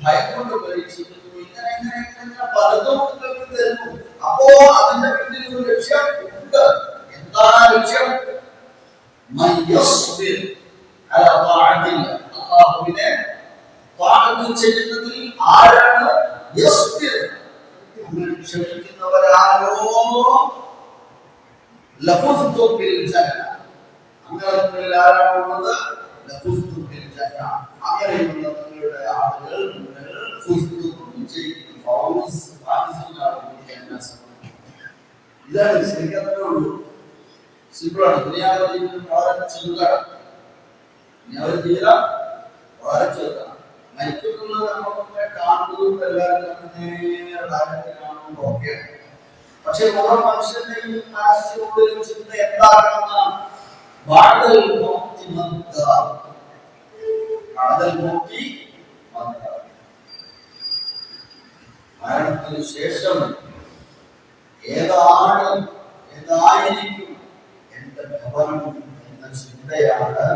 Speaker 1: ഭയം കൊണ്ട് പരീക്ഷിക്കുന്നു. ഇങ്ങനെ പലതും നിങ്ങൾക്ക് തരുന്നു. അപ്പോ അതിന്റെ പിന്നിൽ ഒരു ലക്ഷ്യം ഉണ്ട്. എന്താണ് ലക്ഷ്യം? അല്ലാഹുവിനെ ചെയ്യുന്നതിൽ ആരാണ് ക്ഷണിക്കുന്നവരാരോ ലഫുസ്തു ബിൽ ജന്ന, അങ്ങനെ ആരാണുള്ളത്? ലഫുസ്തു ബിൽ ജന്ന, അങ്ങനെയുള്ള നിങ്ങളുടെ ആളുകൾ നിങ്ങൾ ഫുസ്തു വിജയിക്കും. ഇതാണ് ശരിക്കും. സിമ്പിളാണ്. ദുനിയാവിലെ ജീവിതം വളരെ ചെറുതാണ്. ദുനിയാവിലെ ജീവിതം വളരെ ചെറുതാണ്. മരിക്കുന്നത് നമ്മളൊക്കെ കാണുന്നതും എല്ലാവരും നേരെ കാണുമ്പോൾ ഓക്കെയാണ്. പക്ഷെ ഓരോ മനുഷ്യന്റെയും മനസ്സിനുള്ളിൽ ചിന്ത എന്താകണമെന്നാണ്? ബാദൽ മൗതി മദ്ദ, ബാദൽ മൗതി മദ്ദ, മരണത്തിന് ശേഷം ഏതായിരിക്കും എന്റെ ഭവനം എന്ന ചിന്തയാണ്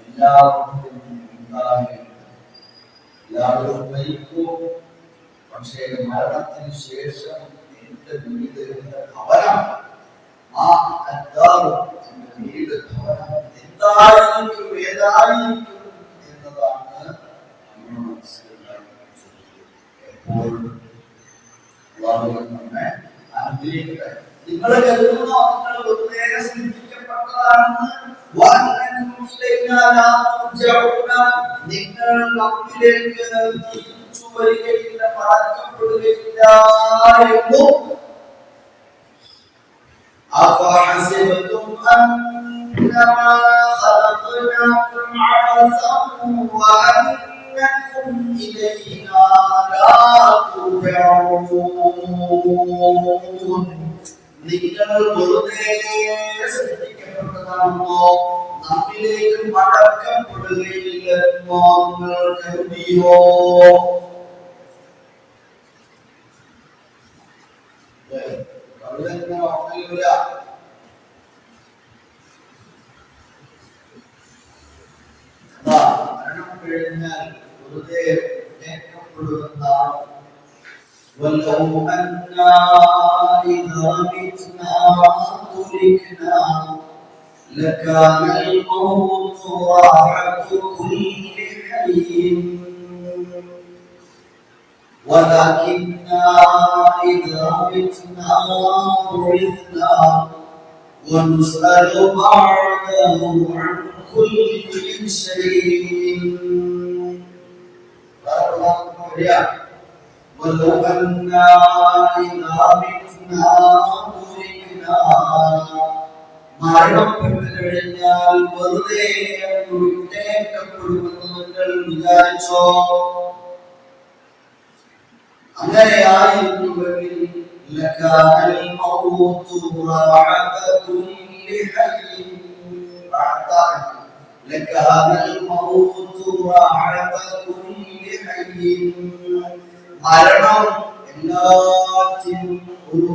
Speaker 1: എല്ലാവർക്കും ഉണ്ടാകേണ്ടത്. എല്ലാവരും മരിക്കും, പക്ഷേ മരണത്തിന് ശേഷം എന്റെ വീട്, എന്റെ ഭവനം, ആ എന്റെ വീട്, ഭവനം എന്തായിരിക്കും, ഏതായിരിക്കും എന്നതാണ് നമ്മൾ മനസ്സിലാക്കുന്നത്. എപ്പോഴും നമ്മെ അനുഗ്രഹിക്കട്ടെ. നിങ്ങൾ കരുതുന്ന നിങ്ങൾ വെറുതെ സൃഷ്ടിക്കപ്പെട്ടതാണെന്ന്, നിങ്ങൾ നമ്മിലേക്ക് തിരിച്ചു വരികയില്ല, മടക്കപ്പെടുകയില്ല എന്നും. أفحسبتم أنما خلقناكم عبثا وأنكم إلينا لا ترجعون. നിങ്ങൾ വെറുതെ സൃഷ്ടിക്കപ്പെട്ടതാണോ, നമ്മിലേക്ക് മടക്കപ്പെടുകയില്ലെന്നോ നിങ്ങൾ കരുതിയോ? മരണം കഴിഞ്ഞാൽ വെറുതെ കേൾക്കപ്പെടുന്നതാണ്. ولو أننا إذا متنا تركنا لكان الموت راحة كل حي ولكننا إذا متنا بعثنا ونسأل بعده عن كل شيء. ولو أننا إذا متنا تركنا, മരണപ്പെട്ടു കഴിഞ്ഞാൽ വെറുതെ വിട്ടേക്കപ്പെടുമെന്ന് നിങ്ങൾ വിചാരിച്ചോ? അങ്ങനെയായിരുന്നുവെങ്കിൽ ലകാനൽ മൗതു റാഹത കുല്ലി ഹയ്യിൻ, ലകാനൽ മൗതു റാഹത കുല്ലി ഹയ്യിൻ, മരണം എല്ലാത്തിനും ഒരു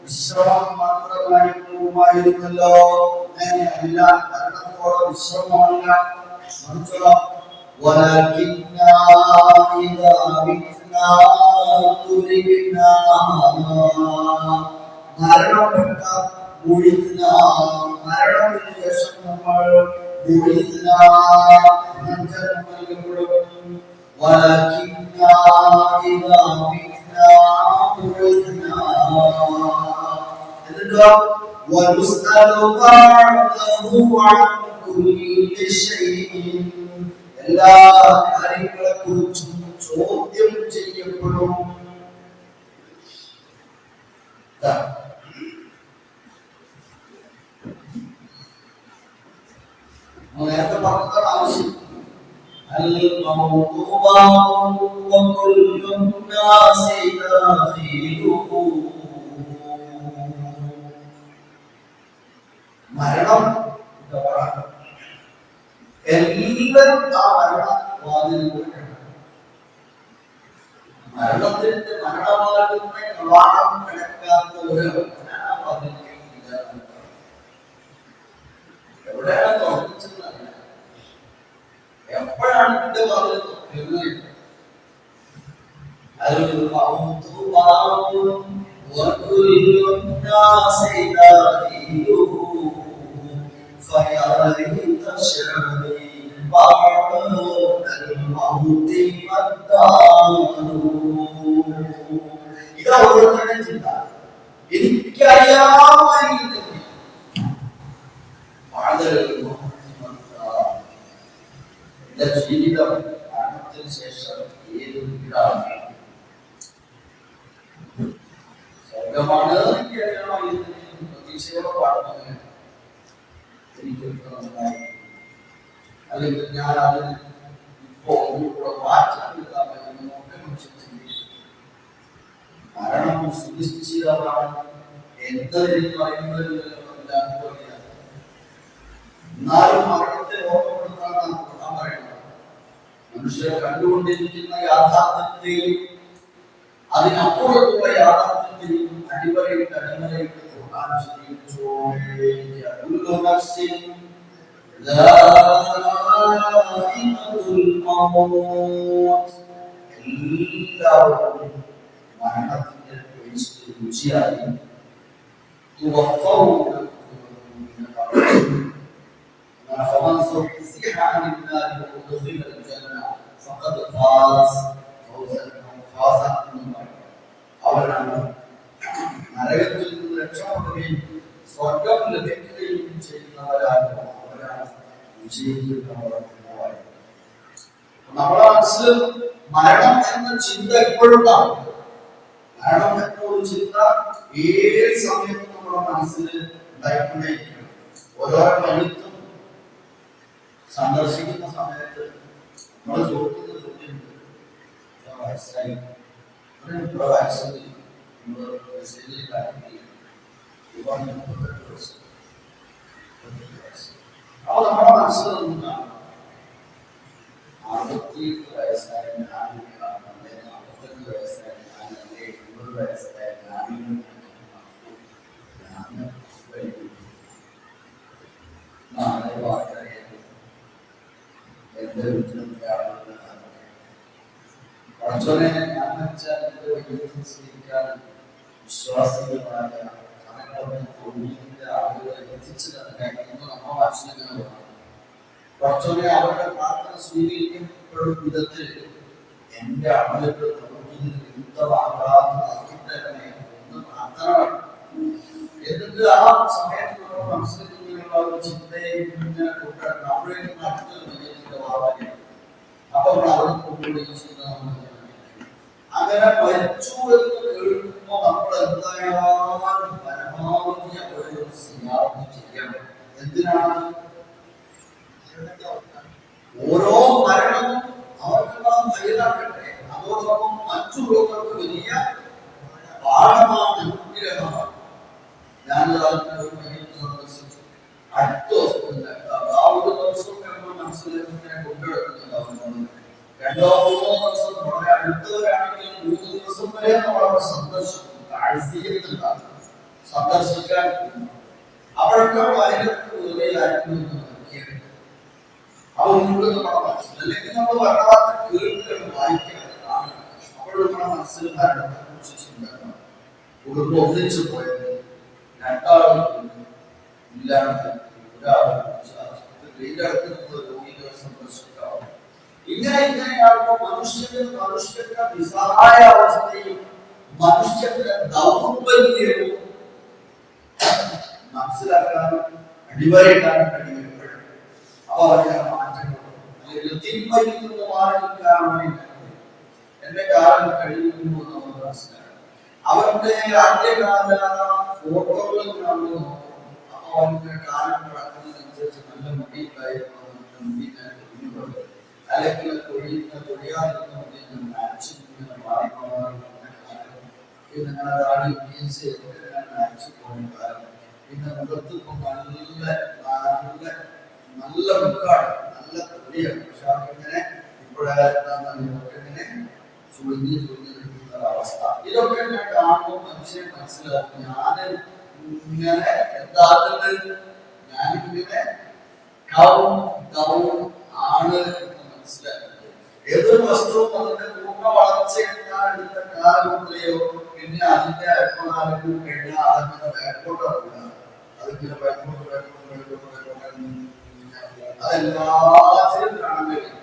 Speaker 1: വിശ്രമം മാത്രമായിരുന്നല്ലോ. അങ്ങനെയല്ല, മരണത്തോടെ വിശ്രമമല്ല, മറിച്ചോ ولكننا إذا متنا تركنا, മരണപ്പെട്ട മരണത്തിന് ശേഷം നമ്മൾ നൽകപ്പെടും. ولكننا إذا متنا بعثنا, എന്നിട്ടോ ونسأل بعده عن كل شيء, എല്ലാ കാര്യങ്ങളെ കുറിച്ചും ചോദ്യം ചെയ്യപ്പെടും. നേരത്തെ പറഞ്ഞതാണ് ആവശ്യം. മരണം എല്ലാവരും ആ മരണവാതിലൂടെ, മരണത്തിന്റെ മരണമാകുന്ന കവാടം കിടക്കാത്ത ഒരു എവിടെയാണ് തുറപ്പിച്ചെന്നറിയില്ല. എപ്പോഴാണ് ഇതിന്റെ വാതിൽ തുറക്കുന്നത്? ഇതാ ഓരോരുത്തരുടെ ചിന്ത. എനിക്കറിയാമായിരുന്നെങ്കിൽ എന്റെ ജീവിതം മരണത്തിന് ശേഷം ഏത് വീടാണ് സ്വർഗമാണ് എനിക്കറിയാമായിരുന്നെങ്കിൽ പ്രതീക്ഷയോടെ പാടുന്നത് എനിക്കൊക്കെ നന്നായി. അല്ലെങ്കിൽ ഞാൻ അതിന് ഇപ്പോ ഒന്നുകൂടെ മാറ്റം എടുക്കാമെന്ന് ഒക്കെ മനുഷ്യൻ ചിന്തിക്കും. മരണം സുനിശ്ചിതമാണ് എന്നതിന് പറയുന്നത് എന്നാലും മരണത്തെ ഓർമ്മപ്പെടുത്താനാണ് ഖുർആൻ പറയുന്നത്. മനുഷ്യർ കണ്ടുകൊണ്ടിരിക്കുന്ന യാഥാർത്ഥ്യത്തെയും അതിനപ്പുറത്തുള്ള യാഥാർത്ഥ്യത്തെയും അടിവരയിട്ട് ഖുർആൻ എല്ലാവരും മരണത്തിന്റെ രുചിയായി فمن زحزح عن النار وادخل الجنة فقد فاز فوزا അവരാണ് നരകത്തിൽ നിന്ന് രക്ഷപ്പെടുകയും സ്വർഗം ലഭിക്കുകയും ചെയ്യുന്നവരാണ്. അവരാണ് വിജയിക്കുന്നവർ. നമ്മുടെ മനസ്സിൽ മരണം എന്ന ചിന്ത എപ്പോഴുണ്ടാവും. മരണം എന്നൊരു ചിന്ത ഏത് സമയത്തും നമ്മുടെ മനസ്സിൽ ഉണ്ടായിക്കൊണ്ടേയിരിക്കും. ഓരോ എഴുത്തും സന്ദർശിക്കുന്ന സമയത്ത് നമ്മൾ ചോദിക്കുന്ന ചോദ്യം വയസ്സായി വയസ്സായി അപ്പോൾ നമ്മുടെ മനസ്സിൽ നിന്നാണ് 68 വയസ്സായ ഞാൻ 45 വയസ്സായ ഞാൻ 70 വയസ്സായ ഞാൻ നാളെ വാർത്തറിയാൻ എന്റെ വീട്ടിലും പഠിച്ചോനെ ഞാൻ വെച്ചാൽ എന്റെ വീട്ടിൽ സ്വീകരിക്കാൻ വിശ്വാസികളായ ആളുകളെ എത്തിച്ചു തന്നെ നമ്മ വാർഷികങ്ങൾ പഠിച്ചോനെ അവരുടെ പ്രാർത്ഥന സ്വീകരിക്കപ്പെടും വിധത്തിൽ എന്റെ അമലുകൾ നമുക്ക് വിരുദ്ധമാകാത്തതാക്കി തരണേ എന്ന് പ്രാർത്ഥന. എന്നിട്ട് ആ സമയത്ത് നമ്മൾ മനസ്സിലാക്കുന്ന ഒരു ചിന്തയെ കൂട്ടണം. അവിടേക്ക് മറ്റൊരു വിജയത്തിന്റെ ഭാവന അപ്പൊ നമ്മൾ അവിടെ കൊണ്ടുപോയി അങ്ങനെ മരിച്ചു എന്ന് കേൾക്കുമ്പോൾ നമ്മൾ എന്തായാലും പരമാവധി ഒരു സിയാറത്ത് ചെയ്യണം. എന്തിനാണ്? ഓരോ മരണവും അവർക്കെല്ലാം തയ്യാറാക്കട്ടെ. അതോടൊപ്പം മറ്റുള്ളവർക്ക് വലിയ പാഠമാണ്, അനുഗ്രഹമാണ്. ഞാൻ സന്ദർശിച്ചു. അടുത്ത ദിവസം നമ്മൾ മനസ്സിലാക്കി കൊണ്ടുവരുന്നുണ്ടാവും. 2 or 3 ദിവസം വളരെ അടുത്തവരാണെങ്കിൽ 3 ദിവസം വരെ നമ്മളവിടെ സന്ദർശിക്കും. സന്ദർശിക്കാൻ അവിടൊക്കെ അതിനൊക്കെ വെറുതെയായിരുന്നു. അവ മുഴുവൻ നമ്മുടെ മനസ്സിൽ അല്ലെങ്കിൽ നമ്മൾ ഭരണവാർത്ത കേൾക്കണം, വായിക്കണം. അപ്പോഴും നമ്മുടെ മനസ്സിൽ ഭരണത്തെ കുറിച്ച് ചിന്തിക്കണം. കുടുംബം ഒന്നിച്ചു പോയത് 2 ആളുകൾ ഇല്ലാണ്ട് രോഗികളെ സന്ദർശിക്കാം. ഇങ്ങനെയാകുമ്പോൾ മനുഷ്യന്റെ നിസ്സഹായ അവസ്ഥയും മനുഷ്യന്റെ ദൗർബല്യവും മനസ്സിലാക്കാനും അടിവരയിടാനും കഴിയുമ്പോഴും അവരുടെ മാറ്റങ്ങൾ അല്ലെങ്കിൽ തിന്മയിൽ നിന്ന് മാറി നിൽക്കാൻ വേണ്ടി എന്റെ കാലം കഴിയുന്നു നമ്മൾ മനസ്സിലാക്കണം. അവരുടെ ആദ്യകാല ഫോട്ടോകൾ കാണുന്നു. അപ്പൊ അവന്റെ കാലം കിടക്കുന്നതിനനുസരിച്ച് നല്ല മുടിയിലായിരുന്നു. അല്ലെങ്കിൽ തൊഴിയാതിരുന്ന പിന്നെ താടി പിന്നെ മുഖത്ത് നല്ല മുക്കാണ്, നല്ല തൊഴിയാണ്. പക്ഷെ അതിങ്ങനെ ഇപ്പോഴിങ്ങനെ ചുളിഞ്ഞ് നിൽക്കുന്ന അവസ്ഥ. ഇതൊക്കെ ഞാൻ കാണുമ്പോൾ മനുഷ്യനെ മനസ്സിലാക്കും. ഞാൻ ഇങ്ങനെ എന്താകുന്നത്, ഞാനിങ്ങനെ ആണ് എന്ന് മനസ്സിലാക്കുന്നത്. ഏതൊരു വസ്തുവും അതിന്റെ പൂർണ്ണ വളർച്ച എടുത്ത കാലഘട്ടത്തിലെയോ പിന്നെ അതിന്റെ അല്പകാലങ്ങൾ കഴിഞ്ഞാൽ അതിന്റെ ബാക്കോട്ടാണ്. അതിങ്ങനെ അതെല്ലാത്തിലും കാണാൻ കഴിയും.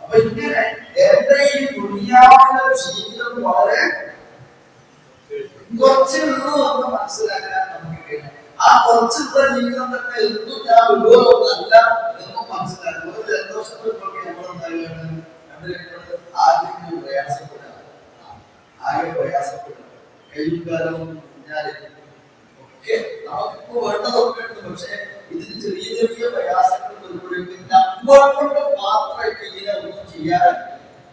Speaker 1: അപ്പൊ ഇങ്ങനെ എന്റെ ഈ ദുനിയാവിന്റെ ജീവിതം വളരെ കുറച്ചുള്ളൂ എന്ന് മനസ്സിലാക്കാൻ നമുക്ക് കഴിയണം. ആ കുറച്ചുള്ള ജീവിതം തന്നെ എന്തും ഞാൻ ഉള്ളതല്ല എന്നും മനസ്സിലാക്കണം. ഒരു ജലദോഷത്തിലൊക്കെ നമ്മളെന്തായാലും ആദ്യം പ്രയാസപ്പെടാം, ആകെ പ്രയാസപ്പെടും. കയ്യും കാലവും ഒക്കെ നമുക്കിപ്പോ വേണ്ടതൊക്കെ ഉണ്ട്. പക്ഷെ ഇതിന് ചെറിയ ചെറിയ പ്രയാസങ്ങൾ വരുമ്പോഴേക്കും നമ്മൾ കൊണ്ട് മാത്രമായിട്ട് ഇതിനെ ഒന്നും ചെയ്യാൻ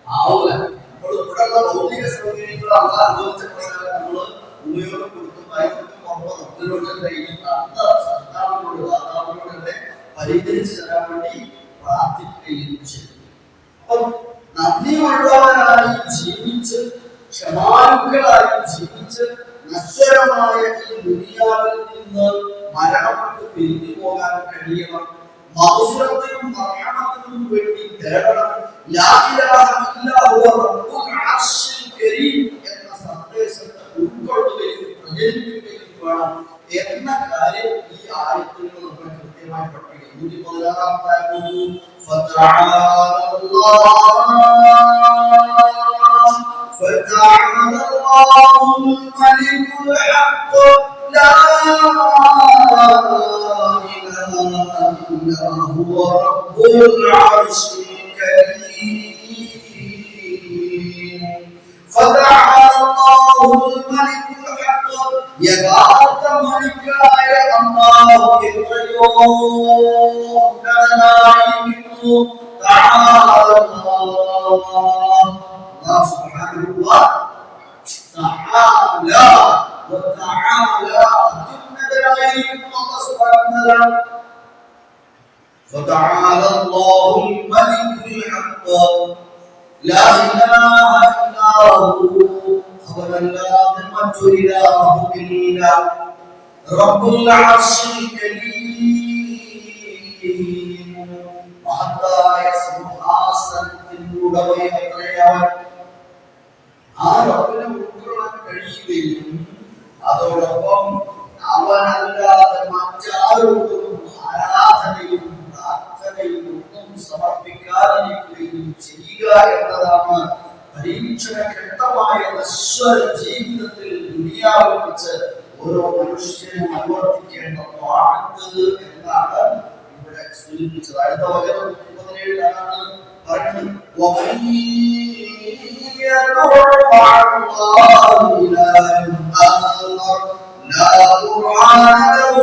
Speaker 1: ആവില്ല. നമ്മൾ ഇവിടെയുള്ള ഭൗതിക സൗകര്യങ്ങൾ അനുഭവിച്ച പ്രകാരം നമ്മൾ ഉപയോഗപ്പെടുത്തും. അതിലൂടെ കഴിയുന്ന സർക്കാരിനോട് വാതാവിനോടെ പരിഹരിച്ചു തരാൻ വേണ്ടി പ്രാർത്ഥിക്കുകയും ചെയ്യും. അപ്പം നന്ദിയുള്ളവരായി ജീവിച്ച് ക്ഷമാലുക്കളായി ജീവിച്ച് നശ്വരമായ ഈ ദുനിയാവിൽ നിന്ന് മരണപ്പെട്ട് പിരിഞ്ഞു പോകാൻ കഴിയണം. മഗ്ഫിറത്തിനും റഹ്മത്തിനും വേണ്ടി തേടണം. ലാ ഇലാഹ ഇല്ലല്ലാഹു റബ്ബുൽ അർശിൽ കരീം എന്ന സന്ദേശത്തെ ഉൾക്കൊള്ളുകയും പ്രചരിപ്പിക്കുകയും വേണം എന്ന കാര്യം ഈ ആയത്തിൽ നമ്മൾ കൃത്യമായി പഠിപ്പിക്കും. 116-ാമത്തെ ആയത്തിൽ ഫതആല അല്ലാഹുൽ മലികുൽ ഹഖ് ലാ ഇലാഹ ഇല്ലാ ഹുവ റബ്ബുൽ അർശിൽ കരീം. ഫതആല അല്ലാഹുൽ മലികുൽ ഹഖ് യഥാർത്ഥ മലിക്കായ അല്ലാഹു എത്രയോ ഉന്നതനായിരിക്കുന്നു. തആല അല്ലാഹു സുബ്ഹാനഹു വ തആല ഉന്നതനായിരിക്കുന്നു അല്ലാഹു സുബ്ഹാനഹു വ തആല. ഫതആല അല്ലാഹുൽ മലികുൽ ഹഖ് ലാ ഇലാഹ ഇല്ലാ ഹു അവനല്ലാതെ മറ്റൊരിലാഹുമില്ല. റബ്ബുൽ അർശിൽ കരീം മഹത്തായ സിംഹാസനത്തിന്റെ ഉടമയത്രയവൻ. ആ റബ്ബിനെ ഉൾക്കൊള്ളാൻ കഴിയുകയും അതോടൊപ്പം അവനല്ലാതെ മറ്റാരോടും ആരാധനയും പ്രാർത്ഥനയും ഒന്നും സമർപ്പിക്കാതിരിക്കുകയും ചെയ്യുക എന്നതാണ് പരീക്ഷണഘട്ടമായ നശ്വര ജീവിതത്തിൽ ദുനിയാവിൽ വെച്ച് ഓരോ മനുഷ്യനും അനുവർത്തിക്കേണ്ട പാഠത്ത് എന്നാണ് ഇവിടെ സൂചിപ്പിച്ചത്. അടുത്ത വചനം 17-ലാണ് പറയുന്നത്. ومن يدعو مع الله إلها آخر لا برهان له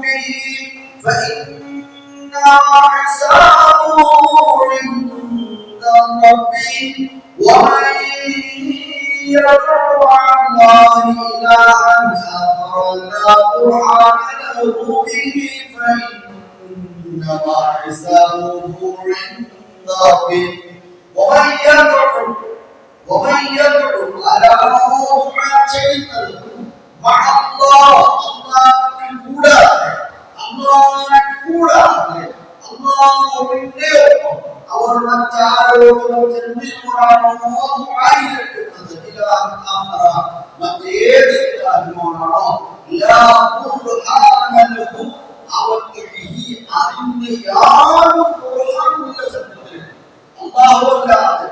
Speaker 1: به فإنما حسابه عند ربه. ومن يدعو على موضع ചെയ്യുന്നത് مع الله അല്ലാഹുവിന്റെ അവർ മറ്റാരോടും ചെന്നിനോടാണോ ആയിരിക്കുന്നത് മറ്റേത് ഇലാഹിനോടാണോ അവർക്ക് അതിന്റെ യാതൊരു ബുർഹാനുമില്ല. സത്യത്തിൽ അല്ലാഹുവല്ലാതെ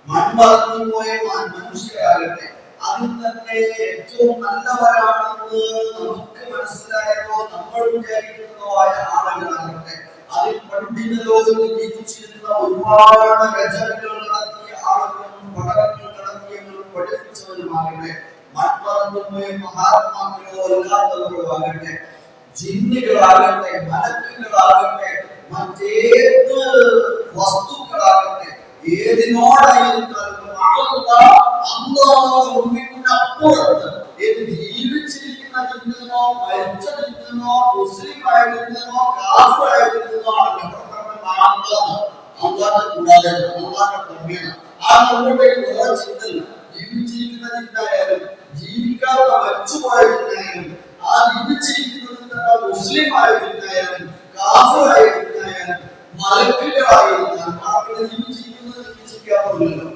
Speaker 1: മൺമറന്നു പോയ മനുഷ്യരാകട്ടെ അതിൽ തന്നെ ഏറ്റവും നല്ലവരാണെന്ന് നമുക്ക് മനസ്സിലായതോ നമ്മൾ വിചാരിക്കുന്നതോ ആയ ആളുകളാകട്ടെ, അതിൽ പണ്ഡിത ലോകത്ത് ജീവിച്ചിരുന്ന ഒരുപാട് രചനകൾ നടത്തിയ ആളുകളും പഠനങ്ങൾ നടത്തിയവരും പഠിപ്പിച്ചവരുമാകട്ടെ, മൺമറന്നുപോയ മഹാത്മാക്കളോ അല്ലാത്തവരോ ആകട്ടെ, ജിന്നുകളാകട്ടെ, മലക്കുകളാകട്ടെ, മറ്റേത് വസ്തുക്കളാകട്ടെ, ഏതിനോടായിരുന്നാലും അല്ലാഹുവിനപ്പുറത്ത് ഏത് ജീവിച്ചിരിക്കുന്നതിൽ നിന്നോ മരിച്ചതിൽ നിന്നോ മുസ്ലിം ആയതിൽ നിന്നോ കാഫിറായതിൽ നിന്നോ അല്ലാഹുവിനെ കൂടാതെ അല്ലാഹുവിനെ പുറമേയാണ് ആ നമ്മളുടെ വേറെ ചിന്തയില്ല. ജീവിച്ചിരിക്കുന്നതിനായാലും ജീവിക്കാതെ മരിച്ചുപോയതിനായാലും ആ ജീവിച്ചിരിക്കുന്നതിൽ നിന്ന് മുസ്ലിം ആയതിനായാലും കാഫിറായതിനായാലും മലക്കുകളായിരുന്നാലും അവിടെ ജീവിച്ചിരിക്കുന്നത് ജീവിച്ചിരിക്കാറില്ലല്ലോ.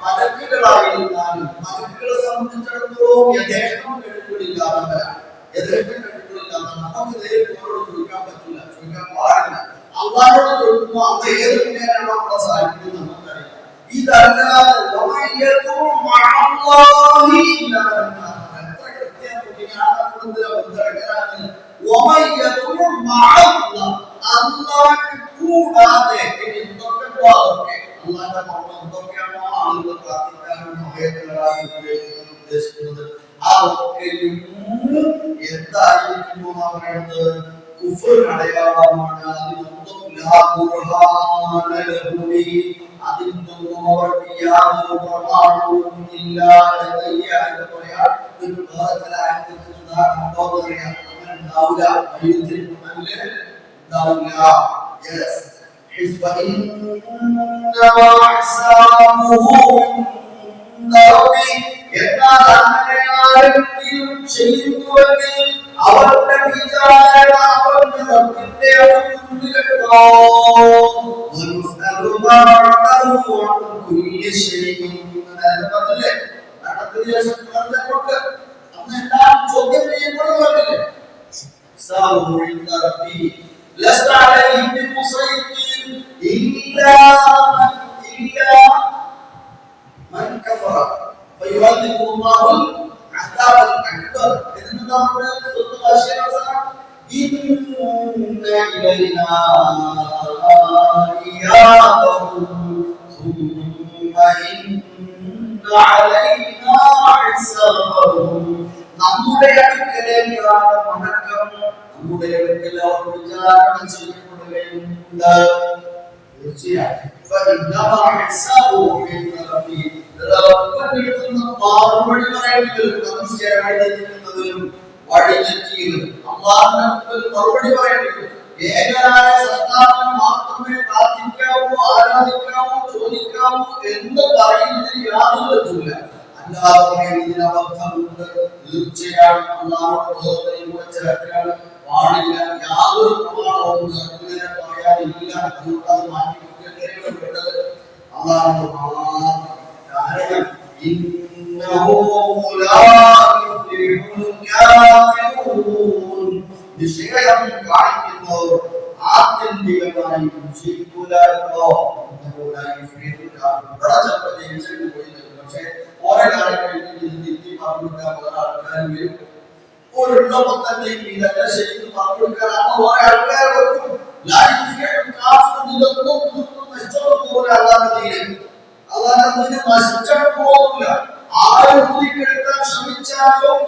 Speaker 1: മലക്കുകളായിരുന്നാലും മലക്കുകളെ സംബന്ധിച്ചിടത്തോളം യഥേഷ്ടം കഴിവുകളില്ലാത്തവരാണ്. യഥേഷ്ടം കഴിവുകളില്ലാത്ത നമുക്ക് നേരിട്ട് അവരോട് ചോദിക്കാൻ പറ്റില്ല, ചോദിക്കാൻ പാടില്ല. അള്ളാഹുവോട് ചോദിക്കുമ്പോൾ അള്ള ഏത് മുഖേനയാണോ നമ്മളെ സഹായിക്കുന്നത് നമുക്കറിയാം. ഇതല്ലാതെ എത്ര അള്ളാഹ്ക്ക് കൂടാതെ എന്തൊക്കെയാണോ ആളുകൾ പ്രാർത്ഥിക്കാനും ഉദ്ദേശിക്കുന്നത് അതൊക്കെയും എന്തായിരിക്കുന്നു പറയുന്നത് കുഫർ അടയാളമാണ്. അതിനൊന്നും അവർക്ക് യാതൊരു പ്രമാണവും ഇല്ല എന്ന് ഈ ആയത്ത് പറയാൻ ഒരു വേറെ ആയത്തിൽ ഉണ്ടാവില്ല. Yes. فإنما حسابه عند ربه. എന്നാൽ അങ്ങനെ ആരെങ്കിലും ചെയ്യുന്നുവെങ്കിൽ അവരുടെ വിചാരണ അവരുടെ റബ്ബിന്റെ അടുത്തുണ്ടല്ലോ. ചോദ്യം ചെയ്യപ്പെടുന്നില്ലേ? لست عليهم بمسيطر إلا من كفر فيعذبه الله العذاب الأكبر. إذن الله سورة الغاشية إن إلينا إيابهم ثم إن علينا حسابهم. നമ്മുടെ അടുക്കലേക്കാണ് മടക്കം. നമ്മുടെ അടുക്കൽ അവർ വിചാരണ ചെയ്യപ്പെടുകയുണ്ട്. തീർച്ചയായും മറുപടി പറയേണ്ടത് ഏകനായ സത്താവിനെ മാത്രമേ പ്രാർത്ഥിക്കാവൂ, ആരാധിക്കാവൂ, ചോദിക്കാവൂ എന്ന് പറയുന്നതിന് യാതൊരു തെറ്റുമില്ല. അല്ലാതെ പറയുന്നതിന് അബദ്ധമുണ്ട്. തീർച്ചയായും അല്ലാഹുവിനോട് ചേർക്കാൻ പാടില്ല. യാതൊരു പ്രമാണവും അങ്ങനെ പറയാനില്ല. അതുകൊണ്ട് അത് മാറ്റിവെക്കേണ്ടത് അല്ലാഹു മാത്രം. കാരണം വിഷയം കാണിക്കുന്നവർ ആത്യന്തികമായി വിജയിക്കൂലോ. പക്ഷേ ഓരോ ആൾക്കാരും ഒരെണ്ണപ്പം തന്നെ ഇതൊക്കെ ശരിക്കും പങ്കെടുക്കാനാണ് ഓരോ ആൾക്കാർ വെക്കും. ഇതൊന്നും നഷ്ടപ്പെട്ടു അല്ലാതെ നശിച്ചാൽ പോകില്ല. ആരും കൂടിക്കെടുക്കാൻ ശ്രമിച്ചാലും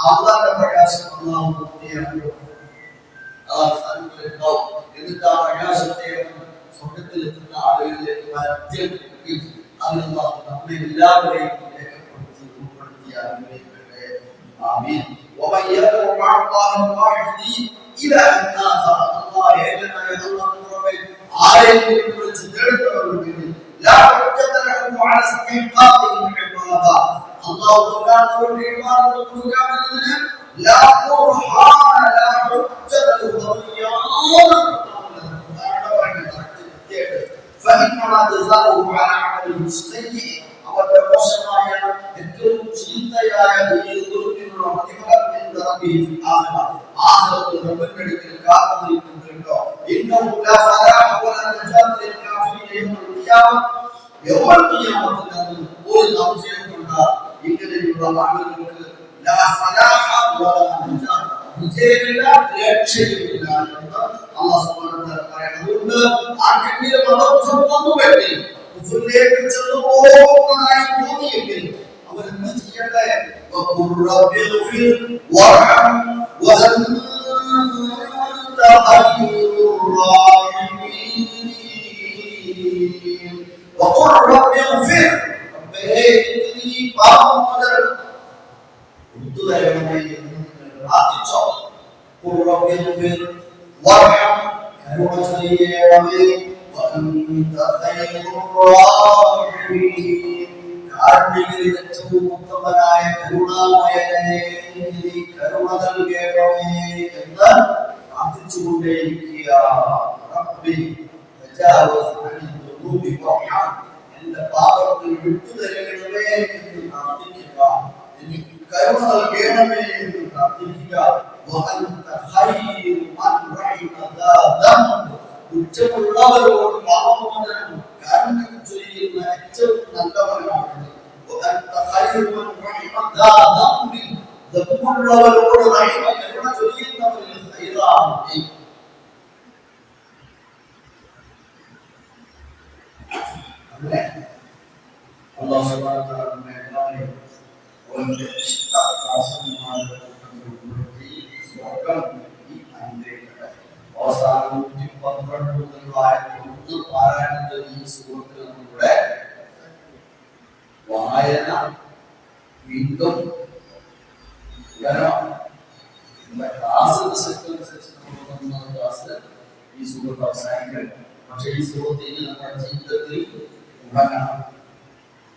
Speaker 1: അള്ളാഹുവിന്റെ പ്രകാശം അല്ലാഹു പൂർത്തിയാക്കും. എന്നിട്ട് ആ പ്രകാശത്തെ സ്വർഗത്തിലെത്തുന്ന ആളുകളിലേക്ക് മാറ്റി അല്ലാഹു നമ്മെ എല്ലാവരെയും രേഖപ്പെടുത്തി ഉൾപ്പെടുത്തി അനുഗ്രഹിക്കട്ടെ. ആമീൻ. ومن يدعو مع الله الواحد إلى أن آخر. الله ഏകനായ അല്ലാഹുവിനെ ആരെങ്കിലും വിളിച്ച് തേടുന്നവരുണ്ടെങ്കിൽ لا حجة له على استحقاق العبادة. അല്ലാഹു തആലയുടെ ഇബാദത്ത് കൊടുക്കുന്നതിന് لا برهان لا حجة له. فإنما جزاؤه على عمله السيء. അവരുടെ മോശമായ ഏറ്റവും ചീത്തയായ ദുർഗുണ പ്രതിഫലം ആഖിറത്തിൽ റബ്ബിന്റെ അടുക്കൽ കാത്തുനിൽക്കുന്നുണ്ടോ. ഇന്നഹു ലാ ഫലാഹ വലാ നജാത ലിൽ കാഫിരീന യൗമൽ ഖിയാമത്തിൽ ഒരു സംശയമുണ്ട. ഇങ്ങനെയുള്ള ആളുകൾക്ക് ലാ ഫലാഹ വലാ നജാത വിജയമില്ല, രക്ഷയുമില്ല എന്ന് അല്ലാഹു സുബ്ഹാനഹു വ തആല പറയുന്നുണ്ട്. ആർക്കെങ്കിലും അബദ്ധം വന്നുവെങ്കിൽ കുഫറിലേക്ക് ചെന്നു പോകുന്നതായി തോന്നിയെങ്കിൽ അവരെന്ത് ചെയ്യട്ടെ? وقل رب اغفر وارحم وأنت خير الراحمين. وقل رب اغفر. ربي إني പാപമുതൽ ഉത്തു തരണമേ എന്ന് പ്രാർത്ഥിച്ചോ. قل رب اغفر وارحم. കരുണ ചെയ്യണമേ. وأنت خير الراحمين. കാരുണ്യങ്ങളിൽ ഏറ്റവും ഉത്തമനായ കരുണാമയനെ നീ കരുണ നൽകണമേ എന്ന് പ്രാർത്ഥിച്ചുകൊണ്ടേയിരിക്കുക. റബ്ബി തജാവസ് അനി ദുനൂബി വർഹം. എന്റെ പാപങ്ങൾ വിട്ടുതരണമേ എന്ന് പ്രാർത്ഥിക്കുക. എനിക്ക് കരുണ നൽകണമേ എന്ന് പ്രാർത്ഥിക്കുക. വഅൻത ഖൈറു മൻ റഹിമ ദാദം. കുറ്റമുള്ളവരോട് പാപമോചനം കാരുണ്യം ചൊരിയുന്ന ഏറ്റവും നല്ലവനാണ്. ദമ്പുള്ളവരോട് കരുണ ചൊരിയുന്നവരിൽ ഖൈറാണ് നീ. അങ്ങനെ അല്ലാഹു സുബ്ഹാനഹു വ തആല നമ്മെ അവന്റെ ഇഷ്ടദാസന്മാരുടെ കൂട്ടത്തിൽ ഉൾപ്പെടുത്തി സ്വർഗ്ഗം നൽകി അനുഗ്രഹിക്കട്ടെ. അവസാനം 112 മുതൽ ആയത്ത് പാരായണം ചെയ്ത ഈ സൂറത്തിൽ നമ്മുടെ വായന വീണ്ടും ക്ലാസ്സിന്റെ സെറ്റനുസരിച്ച് നമ്മൾ ക്ലാസ് ഈ സൂറത്ത് അവസാനിക്കണം. പക്ഷെ ഈ സൂറത്തിൽ നമ്മുടെ ജീവിതത്തിൽ തുടങ്ങണം.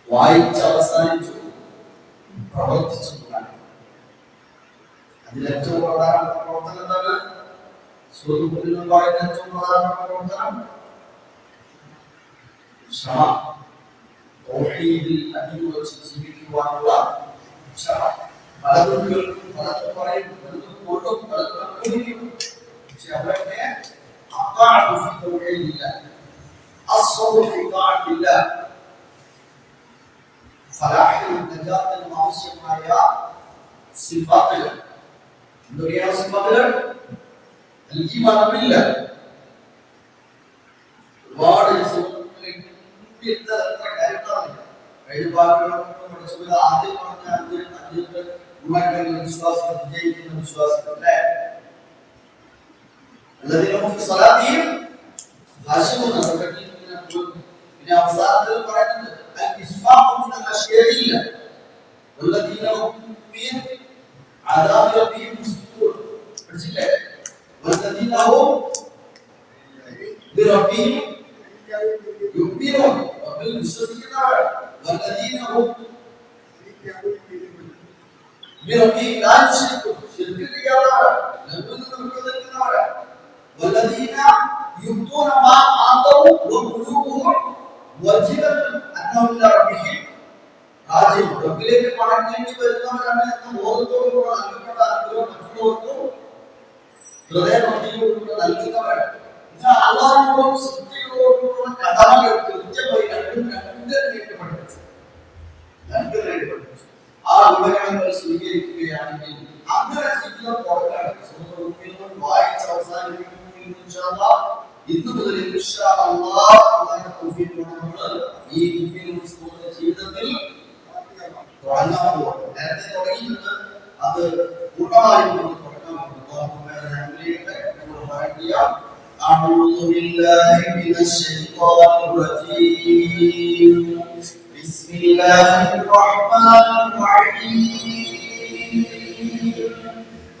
Speaker 1: വായിച്ച് അവസാനിച്ചു, പ്രവർത്തിച്ചു തുടങ്ങണം. അതിലേറ്റവും പ്രധാനപ്പെട്ട പ്രവർത്തനം എന്താണ്? സൂറത്തിൽ പറയുന്ന ഏറ്റവും പ്രധാനപ്പെട്ട പ്രവർത്തനം ക്ഷമ. തൗഹീദിൽ അടിയുറച്ച് ജീവിക്കുവാനുള്ള ക്ഷമ. പലതും കേൾക്കും, പലതും പറയും, പലതും കൊള്ളും, പലതും അനുഭവിക്കും. പക്ഷെ അവരൊക്കെ ഫലാഹിനും നജാത്തിനും ആവശ്യമായ സിഫാത്തുകൾ എന്തൊക്കെയാണ്? സിഫാത്തുകൾ ഈമാനില്ല. ഒരുപാട് ആദ്യം പറഞ്ഞ വിശ്വാസം വിജയിക്കുന്ന വിശ്വാസം അല്ലേ? പിന്നെ അവസാനത്തിൽ പറയുന്നത് والذين يؤتون ما آتوا وقلوبهم وجلة أنهم إلى ربهم راجعون. റബ്ബിലേക്ക് മടങ്ങേണ്ടി വരുന്നവരാണ് എന്ന ബോധത്തോടുകൂടെ നൽകപ്പെട്ട അനുഗ്രഹം മറ്റുള്ളവർക്കും ഹൃദയഭക്തിയോടുകൂടെ നൽകുന്നവരാണ്. എന്നാൽ അല്ലാഹുവോടും സൃഷ്ടികളോടുമുള്ള കടമകൾ കൃത്യമായി രണ്ടും പഠിപ്പിച്ചു. ആ വിവരണങ്ങൾ സ്വീകരിക്കുകയാണെങ്കിൽ അങ്ങനെ ജീവിതം പുറത്താണ്. വായിച്ച് അവസാനിപ്പിക്കുന്നു. ഇന്ന് മുതൽ ഈ ജീവിതത്തിൽ തുടങ്ങാൻ പോകും. നേരത്തെ തുടങ്ങിയിട്ട് അത് പൂർണ്ണമായും തുടങ്ങാൻ പോകും. أعوذ بالله من الشيطان الرجيم. بسم الله الرحمن الرحيم.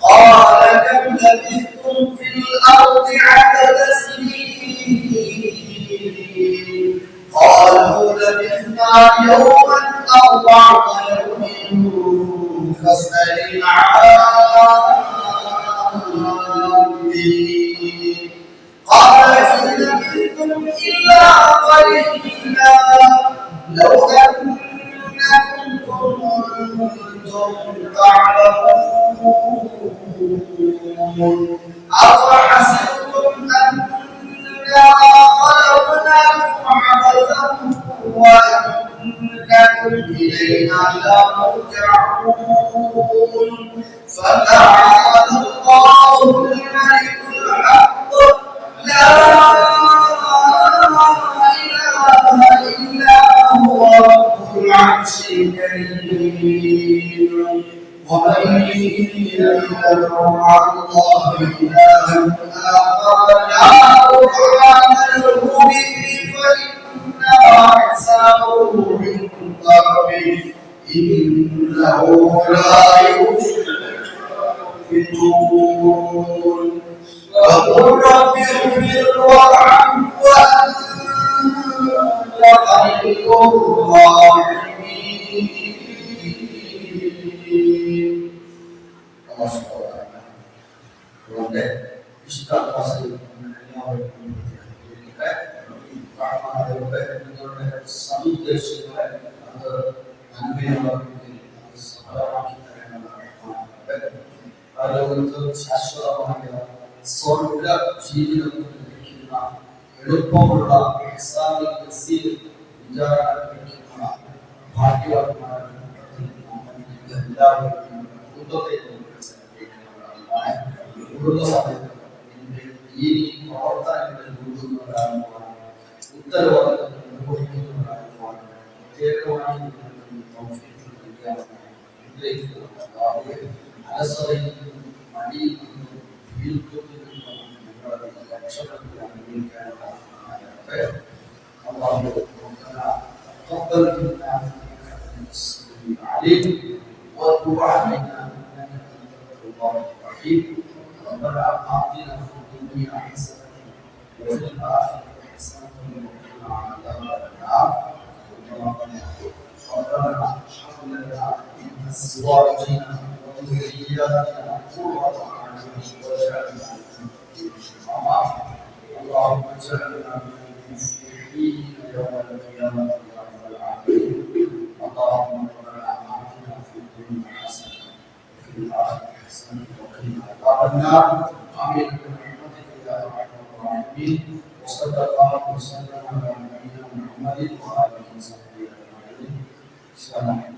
Speaker 1: قال كم لبثتم في الأرض عدد سنين قالوا لبثنا يوما أو بعض يوم فاسأل العادين. قال إن لبثتم إلا قليلا لو أنكم كنتم تعلمون أفحسبتم أننا خلقناكم عبثا وأنكم إلينا لا ترجعون فتعالى الله الملك الحق لا إله إلا هو رب العرش الكريم. ومن يدعو مع الله إلها آخر لا برهان له به فإنما حسابه عند ربه إنه لا يفلح. وقل رب اغفر وارحم وأنت خير الراحمين. നമ്മുടെ ഇഷ്ടവാസികൾ നിങ്ങളുടെ സമുദ്ദേശങ്ങളെ അത് നന്മയാക്കി സഫലമാക്കി തരേണ്ടതാണ്. ശാശ്വതമായ സ്വർഗ ജീവിതം ലഭിക്കുന്ന എളുപ്പമുള്ള തഫ്സീർ വിചാരണ ഭാഗ്യവാന്മാരുടെ എല്ലാവരും കുടുംബത്തെ കുടുംബ സമയത്ത് ഈ പ്രവർത്തനങ്ങളിൽ കൂടുന്നവരാകുവാൻ ഉത്തരവാദിത്തം നിർവഹിക്കുന്നവരാകുവാൻ പ്രത്യേകമായി അലസതയിൽ നിന്നും മടിയിൽ നിന്നും വീഴ്ത്തുന്നതിൽ നിന്നും നിങ്ങളുടെ രക്ഷപ്പെടുത്തി അനുഭവിക്കാനുള്ള അള്ളാഹു تقبل منا انك السميع العليم وتب علينا انك انت التواب الرحيم ربنا اعطنا في الدنيا حسنه وفي الاخره حسنه وقنا عذاب النار ربنا هب لنا من ازواجنا وذرياتنا قرة اعين واجعلنا للمتقين اماما اللهم اجعلنا من المفلحين يوم القيامه اللهم ربنا آتنا في الدنيا حسنة وفي الآخرة حسنة وقنا عذاب النار آمين برحمتك يا أرحم الراحمين وصلى الله وسلم على نبينا محمد وآله وصحبه أجمعين.